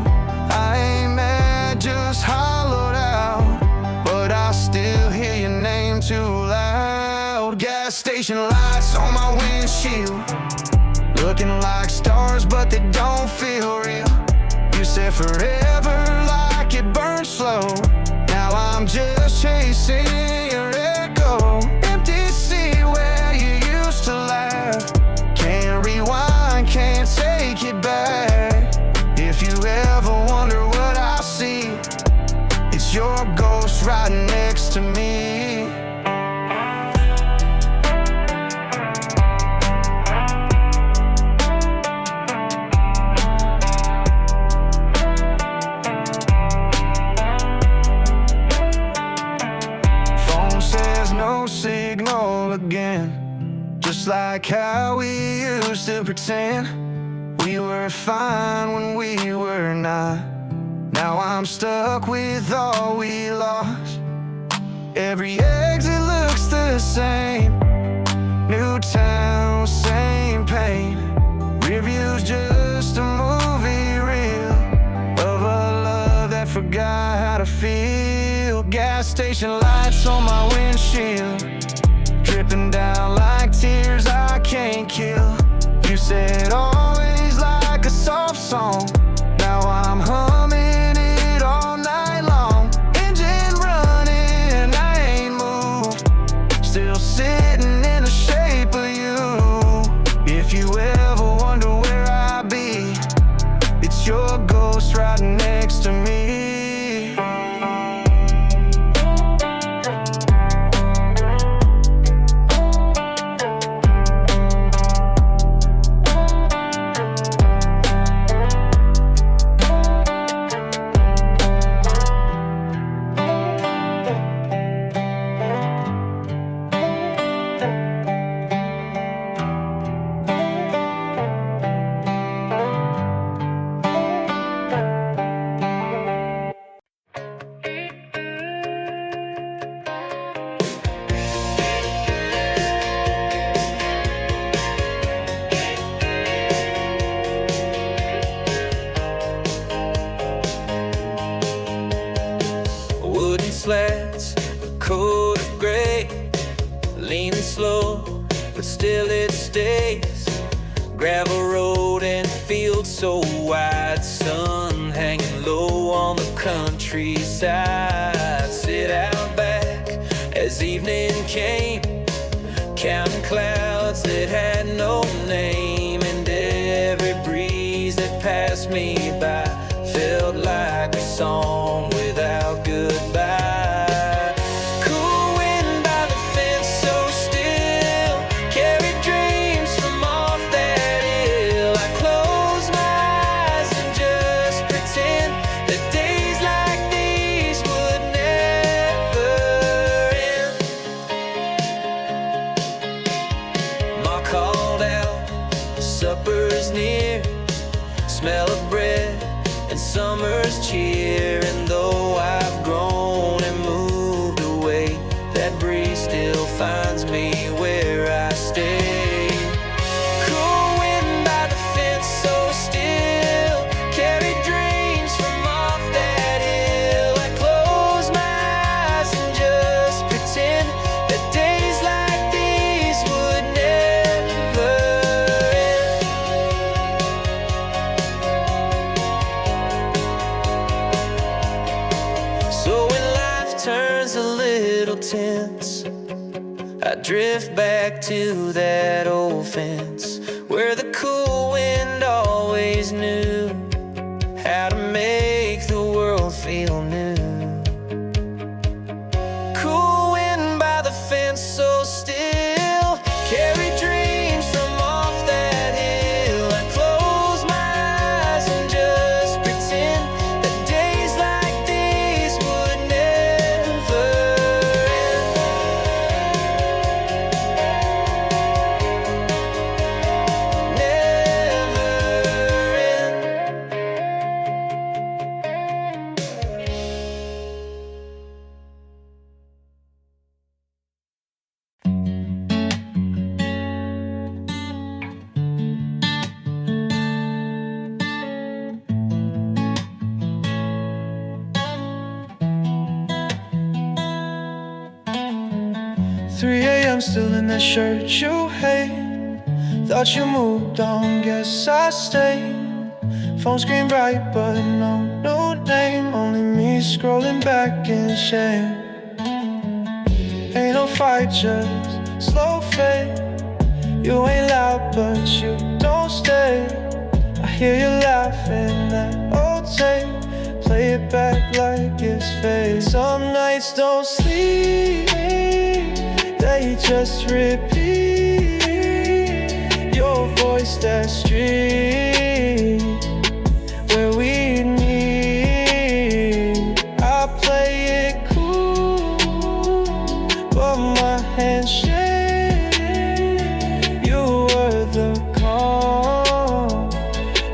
S1: I ain't mad, just hollowed out, but I still hear your name too loud. Gas station lights on my windshield, looking like stars, but they don't feel real. You said forever like it burned slow. Now I'm just chasing your echo. Empty seat where you used to laugh. Can't rewind, can't take it back. If you ever wonder what I see, it's your ghost right next to me. Phone says no signal again, just like how we used to pretend we were fine when we were not. Now I'm stuck with all we lost. Every exit looks the same. New town, same pain. Review's just a movie reel of a love that forgot how to feel. Gas station lights on my windshield, dripping down like tears I can't kill. You said always like a soft song. Now I'm humming it all night long. Engine running, I ain't moved, still sitting in the shape of you. If you ever wonder where I be, it's your ghost right next to me.
S4: Wooden slats, a coat of gray, leaning slow, but still it stays. Gravel road and field so wide, sun hanging low on the countryside. Sit out back as evening came, counting clouds that had no name, and every breeze that passed me by felt like a song without goodbye. Cool wind by the fence so still, carried are called out, supper's near, smell of bread and summer's cheer. And though I've grown and moved away, that breeze still finds me where I stay. Cool wind by the fence, so still, carry dreams from off that hill. I close my eyes and just pretend that days like these would never end. So when life turns a little tense, I drift back to that old fence where the cool wind always knew how to make the world feel new. Cool wind by the fence, so still, carry dreams from off that hill. I close my eyes and just pretend that days like these would never end.
S5: Three a.m. still in that shirt you hate. Thought you moved on, guess I stayed. Phone screen bright, but no name. Only me scrolling back in shame. Ain't no fight, just slow fade. You ain't loud, but you don't stay. I hear you laughing, that old tape. Play it back like it's fake. Some nights don't sleep, they just repeat your voice, that street where we meet. I play it cool, but my hands shake. You were the calm,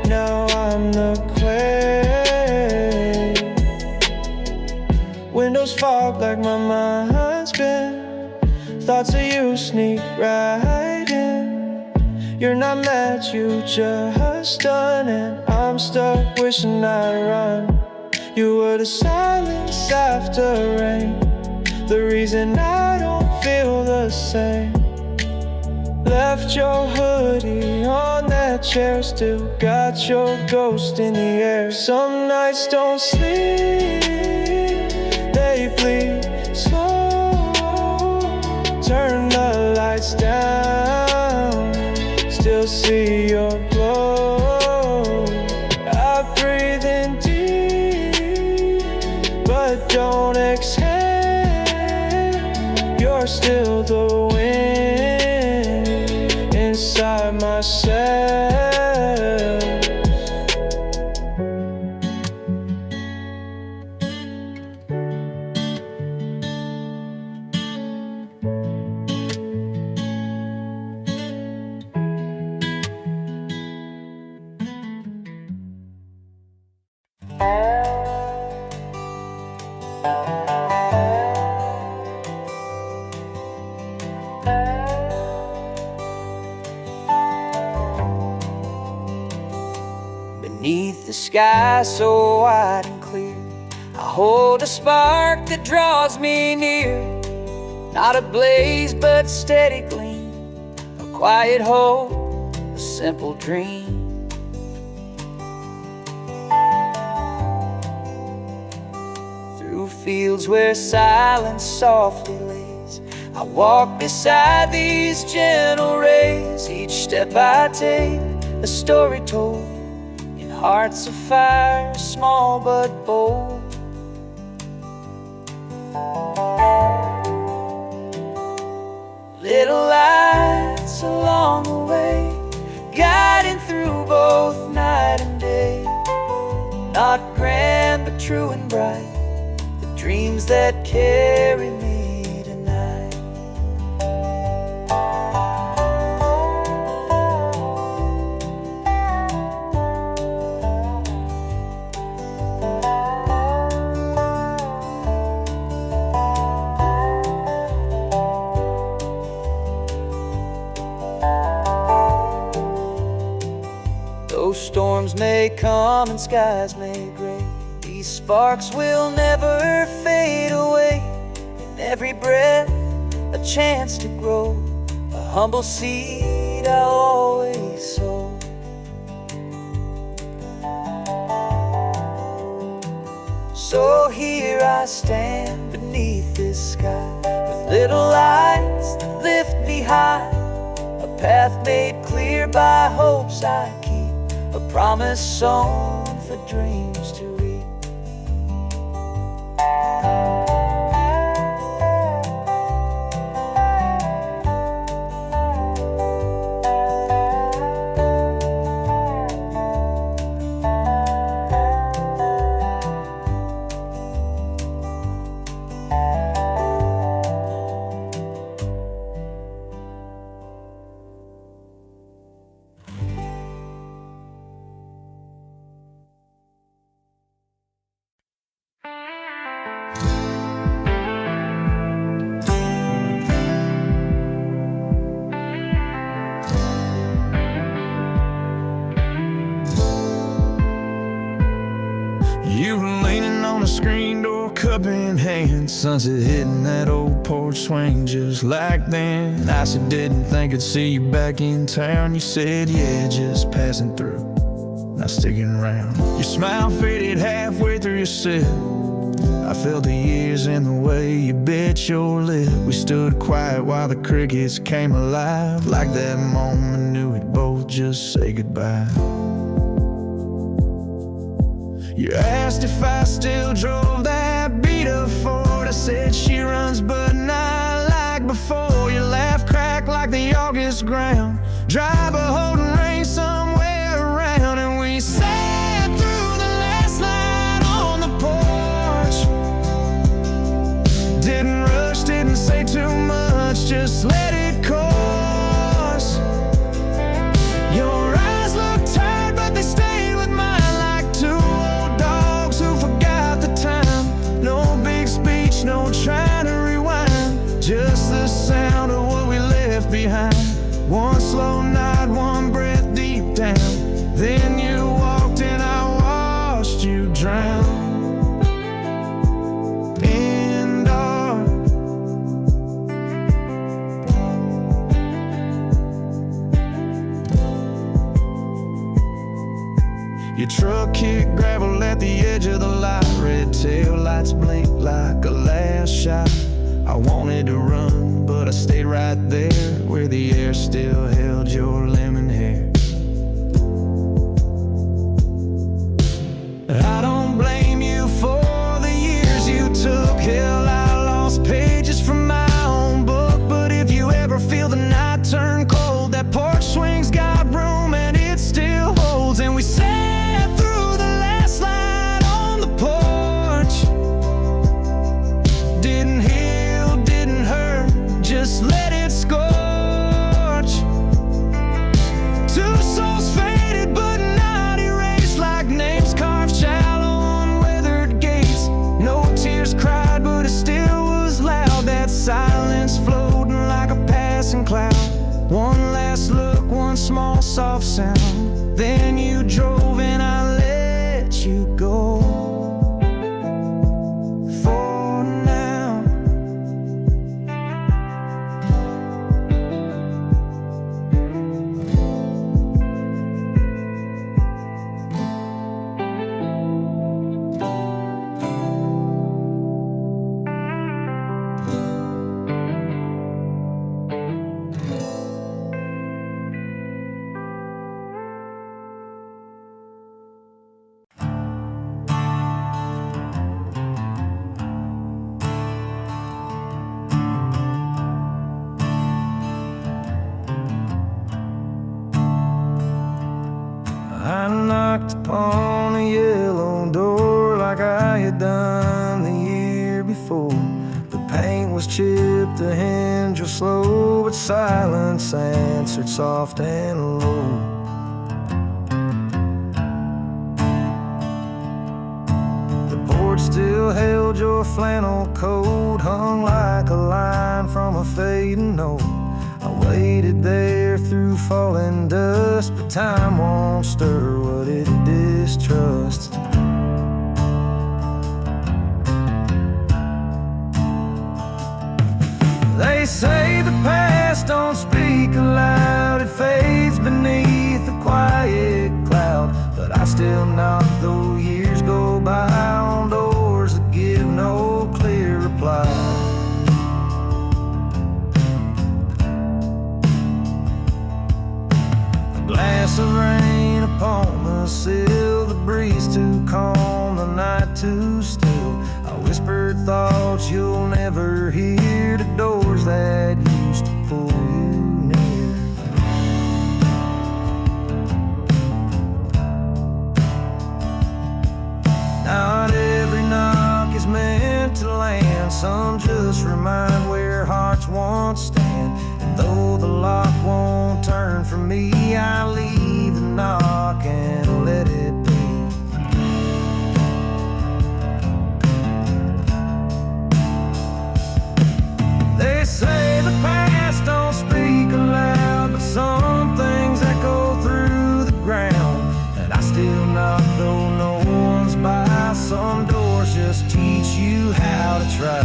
S5: now I'm the quake. Windows fog like my mind's been. Thoughts of you sneak right in. You're not mad, you just done. And I'm stuck wishing I'd run. You were the silence after rain, the reason I don't feel the same. Left your hoodie on that chair, still got your ghost in the air. Some nights don't sleep, they bleed slow. Turn the lights down, still see your glow. I breathe in deep, but don't exhale. You're still the wind inside my cells.
S4: Beneath the sky so wide and clear, I hold a spark that draws me near. Not a blaze but steady gleam, a quiet hope, a simple dream. Through fields where silence softly lays, I walk beside these gentle rays. Each step I take, a story told, hearts of fire, small but bold. Little lights along the way, guiding through both night and day. Not grand but true and bright, the dreams that carry me tonight. storms may come and skies may gray, these sparks will never fade away. In every breath, a chance to grow, a humble seed I'll always sow. So here I stand beneath this sky, with little lights that lift me high, a path made clear by hopes I keep, a promise sown for dreams to reach.
S1: You were leaning on the screen door, cup in hand, sunset hitting that old porch swing just like then. I said, didn't think I'd see you back in town. You said, yeah, just passing through, not sticking around. Your smile faded halfway through your sip. I felt the years in the way you bit your lip. We stood quiet while the crickets came alive, like that moment knew we'd both just say goodbye. You asked if I still drove that beat-up Ford. I said she runs but not like before. Your laugh cracked like the August ground, dry but holding rain somewhere around. And we sat through the last light on the porch. Didn't rush, didn't say too much, just let it course. Your eyes look tired but they stayed with mine like two who forgot the time. No big speech, no trying to rewind, just the sound of what we left behind. One slow night, one breath deep down, then you walked and I watched you drown in dark. Your truck kicked gravel at the edge of the lot, red tail lights blinked like a last shot. I wanted to run, but I stayed right there where the air still held your lemon hair. I don't blame you for the years you took. Hell, I lost pages from my own book. But if you ever feel the night turn cold, that porch swing's got room and it still holds. And we sat through the last light on the porch. Didn't heal, didn't hurt, just let it scorch. Two souls faded but not erased, like names carved shallow on weathered gates. No tears cried but it still was loud, that silence floating like a passing cloud. One last look, one small soft sound, then you drove and I let you go. For now. I knocked upon a yellow door like I had done the year before. The paint was chipped, the hinge was slow, but silence answered soft and low. The porch still held your flannel coat, hung like a line from a fading note. I waited there through falling dust,
S5: trust, but time won't stir what it distrusts. They say the past don't speak aloud, it fades beneath a quiet cloud. But I still knock, though years go by, on doors that give no clear reply. A glass of rain upon the sill, the breeze too calm, the night too still. I whispered thoughts you'll never hear, to doors that used to pull you near. Not every knock is meant to land, some just remind where hearts once stand. And though the lock won't turn for me, I leave the knock and let it be. They say the past don't speak aloud, but some things echo through the ground. And I still knock, though no one's by. Some doors just teach you how to try.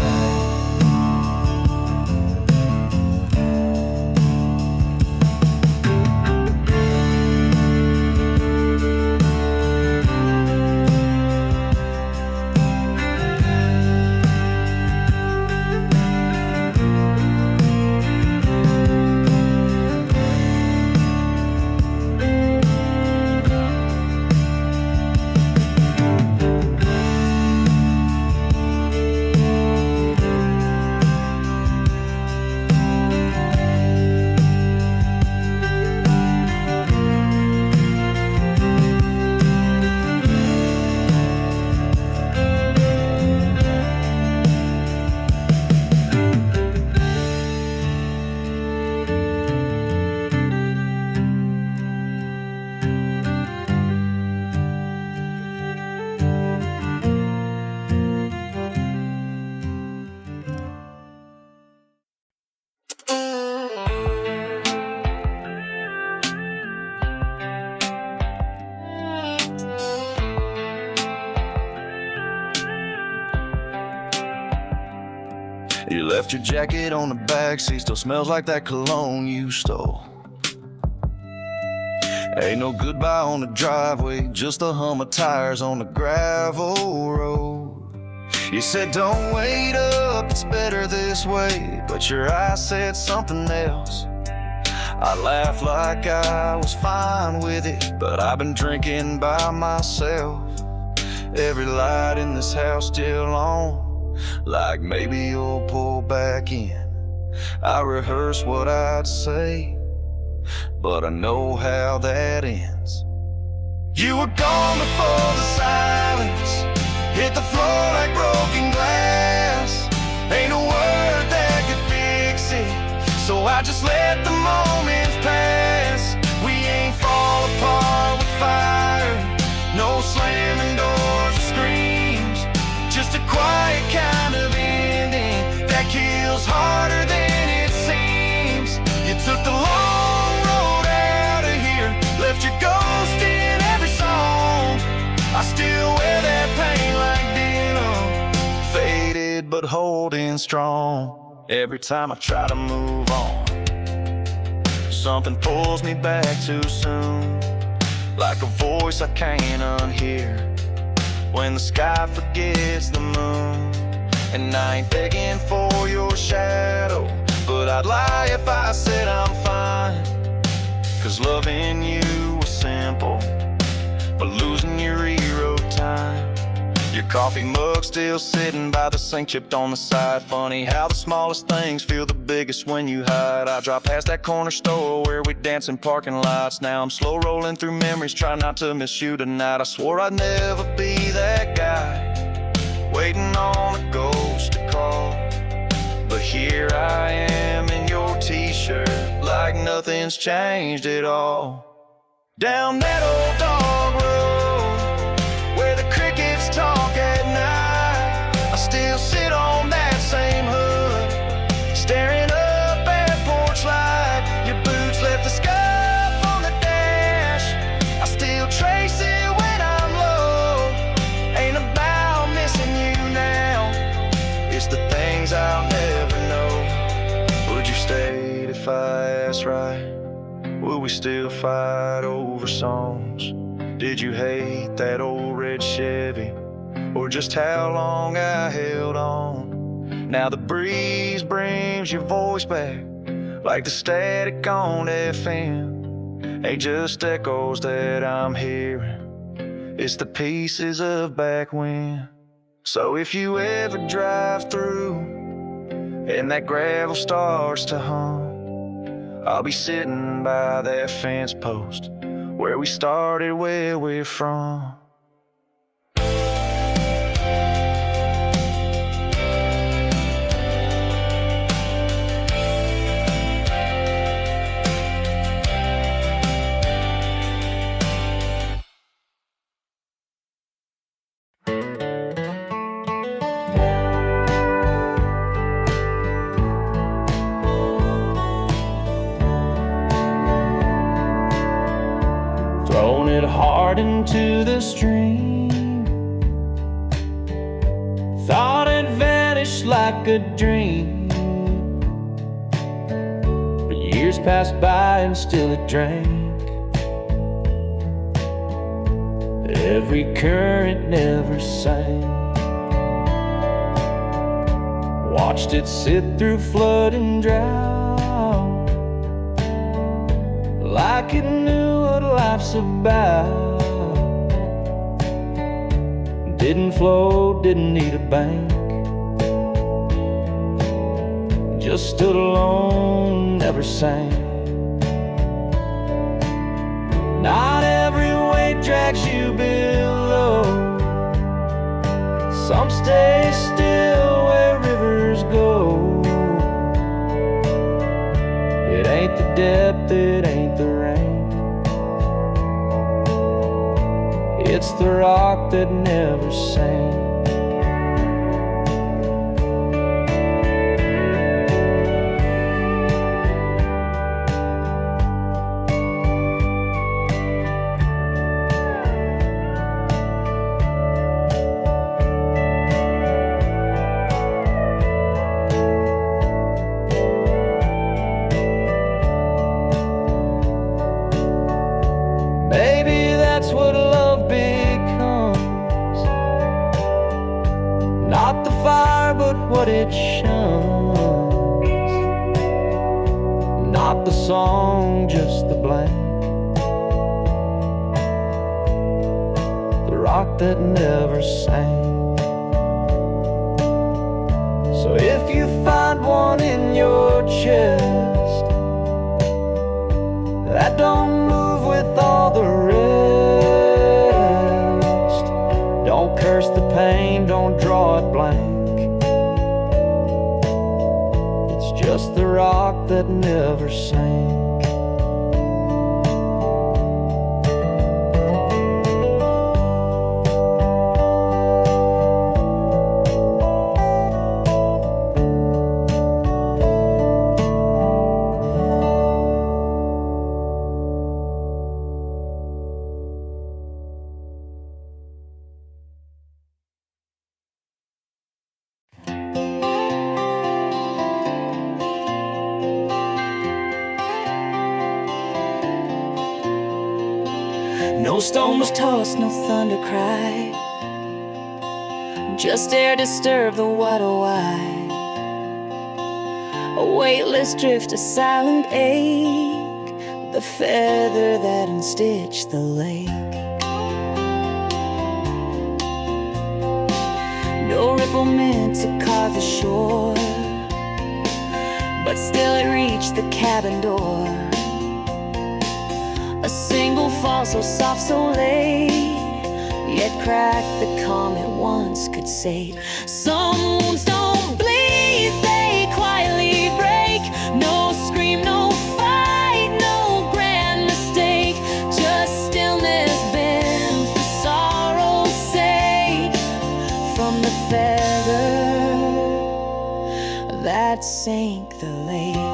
S6: You left your jacket on the backseat, still smells like that cologne you stole. Ain't no goodbye on the driveway, just the hum of tires on the gravel road. You said don't wait up, it's better this way, but your eyes said something else. I laughed like I was fine with it, but I've been drinking by myself. Every light in this house still on, like maybe you'll pull back in. I rehearsed what I'd say, but I know how that ends. You were gone before the silence hit the floor like broken glass. Ain't a word that could fix it, so I just let the moments pass. We ain't fall apart with fire, no slamming doors or screams, just a quiet kind of ending that kills harder than it seems. You took the long road out of here, left your ghost in every song. I still wear that pain like denim, faded but holding strong. Every time I try to move on, something pulls me back too soon, like a voice I can't unhear when the sky forgets the moon. And I ain't begging for your shadow, but I'd lie if I said I'm fine. 'Cause loving you was simple, but losing you rewrote time. Your coffee mug still sitting by the sink, chipped on the side. Funny how the smallest things feel the biggest when you hide. I drive past that corner store where we dance in parking lots. Now I'm slow rolling through memories, trying not to miss you tonight. I swore I'd never be that guy, waiting on a ghost to call. But here I am in your t-shirt, like nothing's changed at all. Down that old dog road, where the crickets talk at night, I still sit on that same hood, staring up at porch light. Your boots left the scuff on the dash. Will we still fight over songs? Did you hate that old red Chevy? Or just how long I held on? Now the breeze brings your voice back, like the static on FM. Ain't just echoes that I'm hearing, it's the pieces of back when. So if you ever drive through and that gravel starts to hum, I'll be sitting by that fence post where we started, where we're from.
S4: Thrown it hard into the stream, thought it vanished like a dream. But years passed by and still it drank. Every current never sank. Watched it sit through flood and drought, like it knew what life's about. Didn't flow, didn't need a bank, just stood alone, never sank. Not every wave drags you below. Some stay still where rivers go. It ain't the depth, it ain't the rain, it's the rock that never sank. Maybe that's what love becomes. Not the fire, but what it shuns. Not the song, just the blank. The rock that never sang. So if you find one in your chest that don't move with all the rest, don't curse the pain, don't draw it blank. It's just the rock that never sank.
S2: No stone was tossed, no thunder cried, just air disturbed the water wide. A weightless drift, a silent ache, the feather that unstitched the lake. No ripple meant to carve the shore, but still it reached the cabin door. A single fall so soft, so late, yet cracked the calm it once could sate. Some wounds don't bleed, they quietly break. No scream, no fight, no grand mistake, just stillness bent for sorrow's sake. From the feather that sank the lake.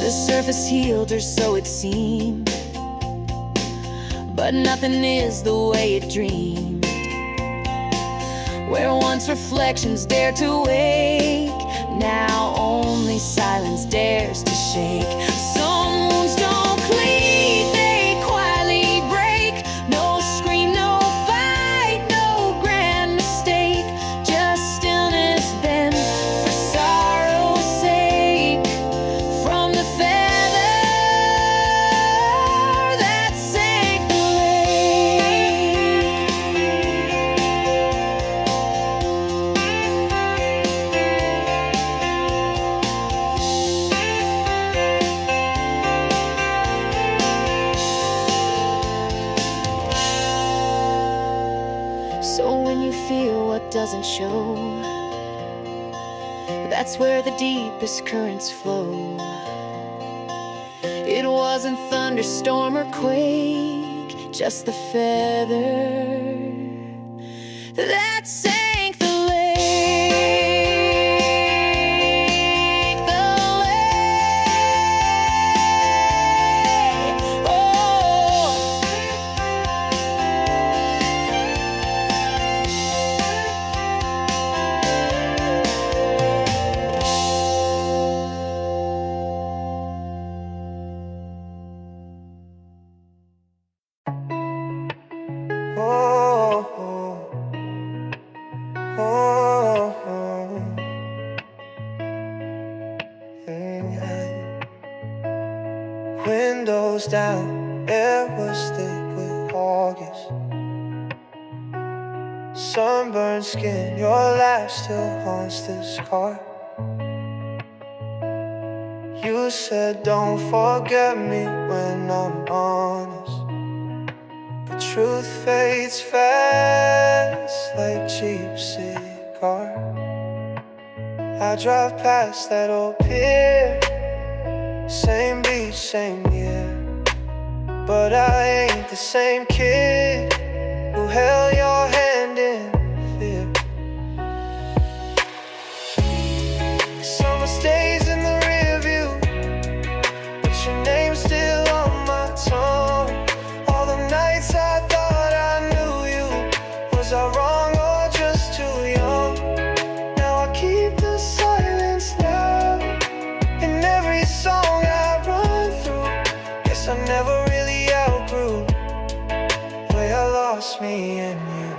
S2: The surface healed, or so it seemed, but nothing is the way it dreamed.
S3: where once reflections dared to wake, now only silence dares to shake. Some wounds don't clean, they quietly break. No scream, no fight, no grand mistake, just stillness bent for sorrow's sake. From the feather that sank the So when you feel what doesn't show, that's where the deepest currents flow. It wasn't thunderstorm or quake, just the feather that sank the lake, the lake. Oh.
S5: Oh, oh, oh, yeah. Windows down, air was thick with August. Sunburned skin, your laugh still haunts this car. You said don't forget me when I'm honest, but truth fades fast like cheap cigar. I drive past that old pier, same beach, same year, but I ain't the same kid who held your hand in fear. Summer stays in the rear view, but your name's still on my tongue. All the nights I thought I knew you, was I wrong or just too young? Now I keep the silence loud in every song I run through. Guess I never really outgrew the way I lost me in you.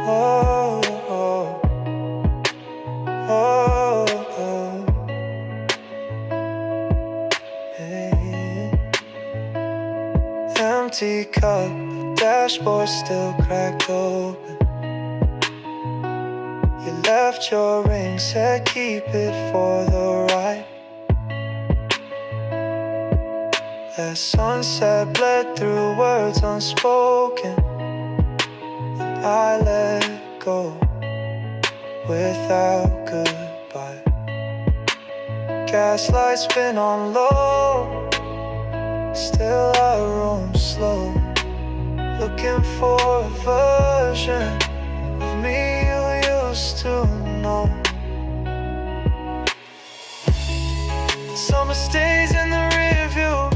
S5: Oh, oh, oh, oh. Hey. Empty cup, dashboard still cracked open. You left your ring, said keep it for the ride. That sunset bled through words unspoken, and I let go without goodbye. Gaslight's been on low, still I roam slow, looking for a version of me you used to know. Summer stays in the rear view,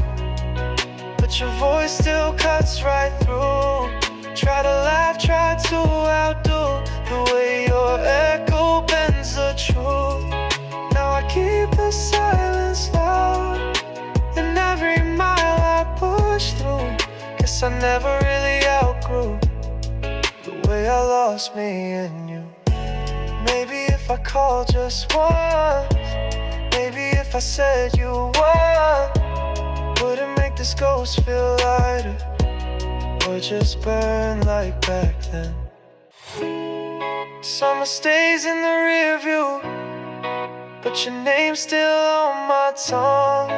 S5: but your voice still cuts right through. Try to laugh, try to outdo the way your echo bends the truth. Now I keep the silence loud in every mile I push through. Guess I never really outgrew the way I lost me in you. Maybe if I called just once, maybe if I said you won, would it make this ghost feel lighter, or just burn like back then? Summer stays in the rear view, but your name's still on my tongue.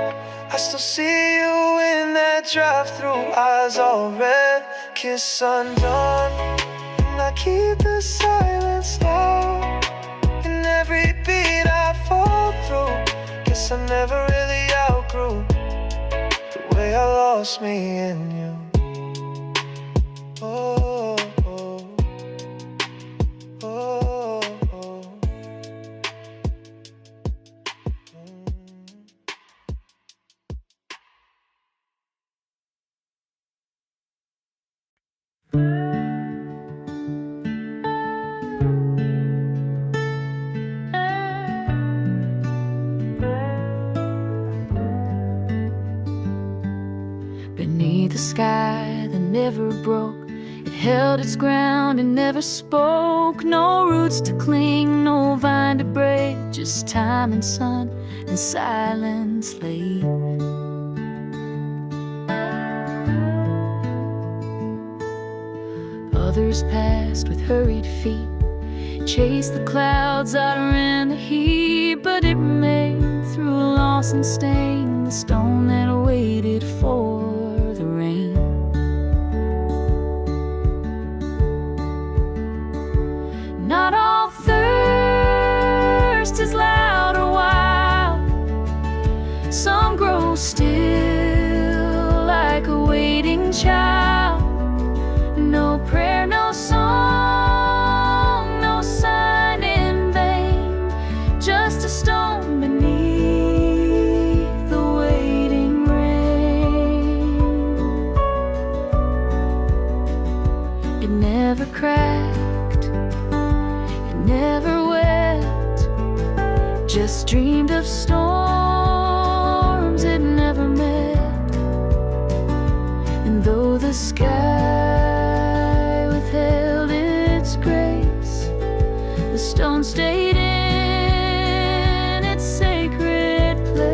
S5: I still see you in that drive-through, eyes all red, kiss undone. And I keep the silence loud in every beat I fall through. Guess I never really outgrew the way I lost me in you. Oh, oh, oh, oh.
S3: sky that never broke. It held its ground and never spoke. No roots to cling, no vine to break, just time and sun and silence late. Others passed with hurried feet, chased the clouds out in the heat, but it remained through a loss and stain, the stone that waited for the rain. Not all thirst is loud or wild. Some grow still like a waiting child. No prayer, no song, no sign in vain, just a stone beneath the waiting rain. It never cracked, it never wept, just dreamed of storms it never met. And though the sky withheld its grace, the stone stayed in its sacred place.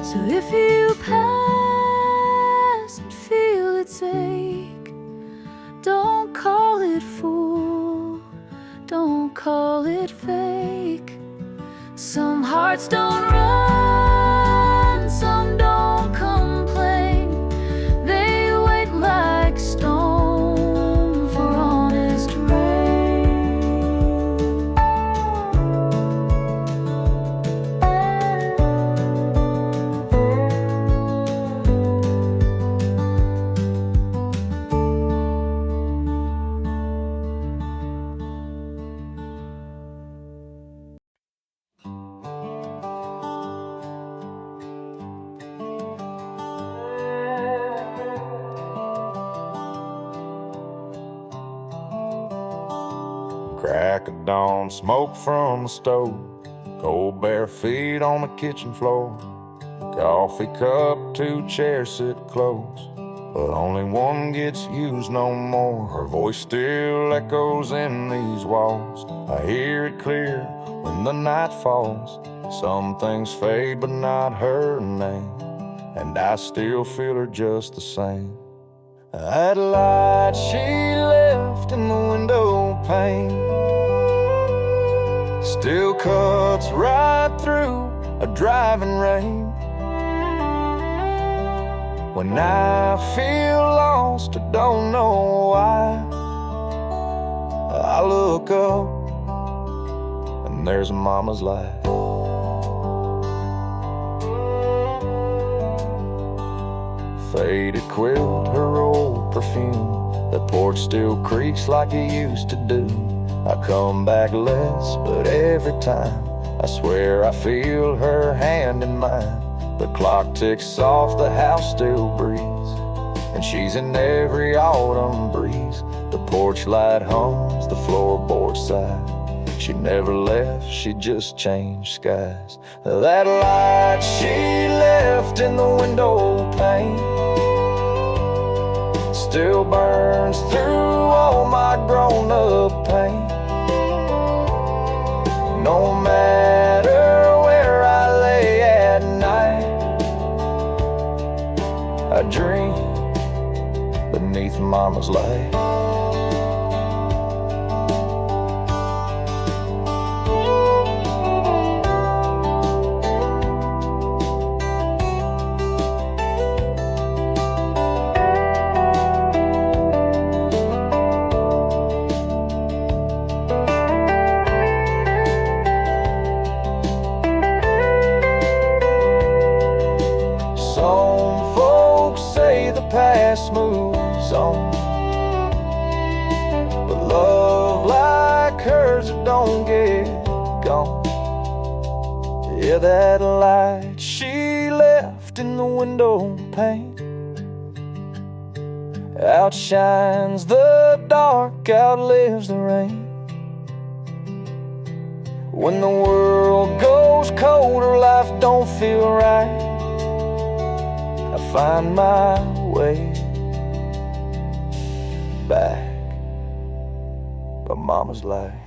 S3: So if you pass and feel its ache, don't call it fool, don't call it fake. Some hearts don't run, some don't complain. They wait like stone for honest rain.
S1: Crack of dawn, smoke from the stove, cold bare feet on the kitchen floor. Coffee cup, 2 chairs sit close, but only one gets used no more. Her voice still echoes in these walls. I hear it clear when the night falls. Some things fade but not her name, and I still feel her just the same. That light she left in the window pane still cuts right through a driving rain. When I feel lost, I don't know why, I look up and there's Mama's light. Faded quilt, her old perfume, the porch still creaks like it used to do. I come back less, but every time I swear I feel her hand in mine. The clock ticks off, the house still breathes, and she's in every autumn breeze. The porch light hums, the floorboard sighs. She never left, she just changed skies. That light she left in the window pane still burns through all my grown-up pain. No matter where I lay at night, I dream beneath Mama's light.
S4: gone. Yeah, that light she left in the window pane outshines the dark, outlives the rain. When the world goes colder, life don't feel right, I find my way back by Mama's light.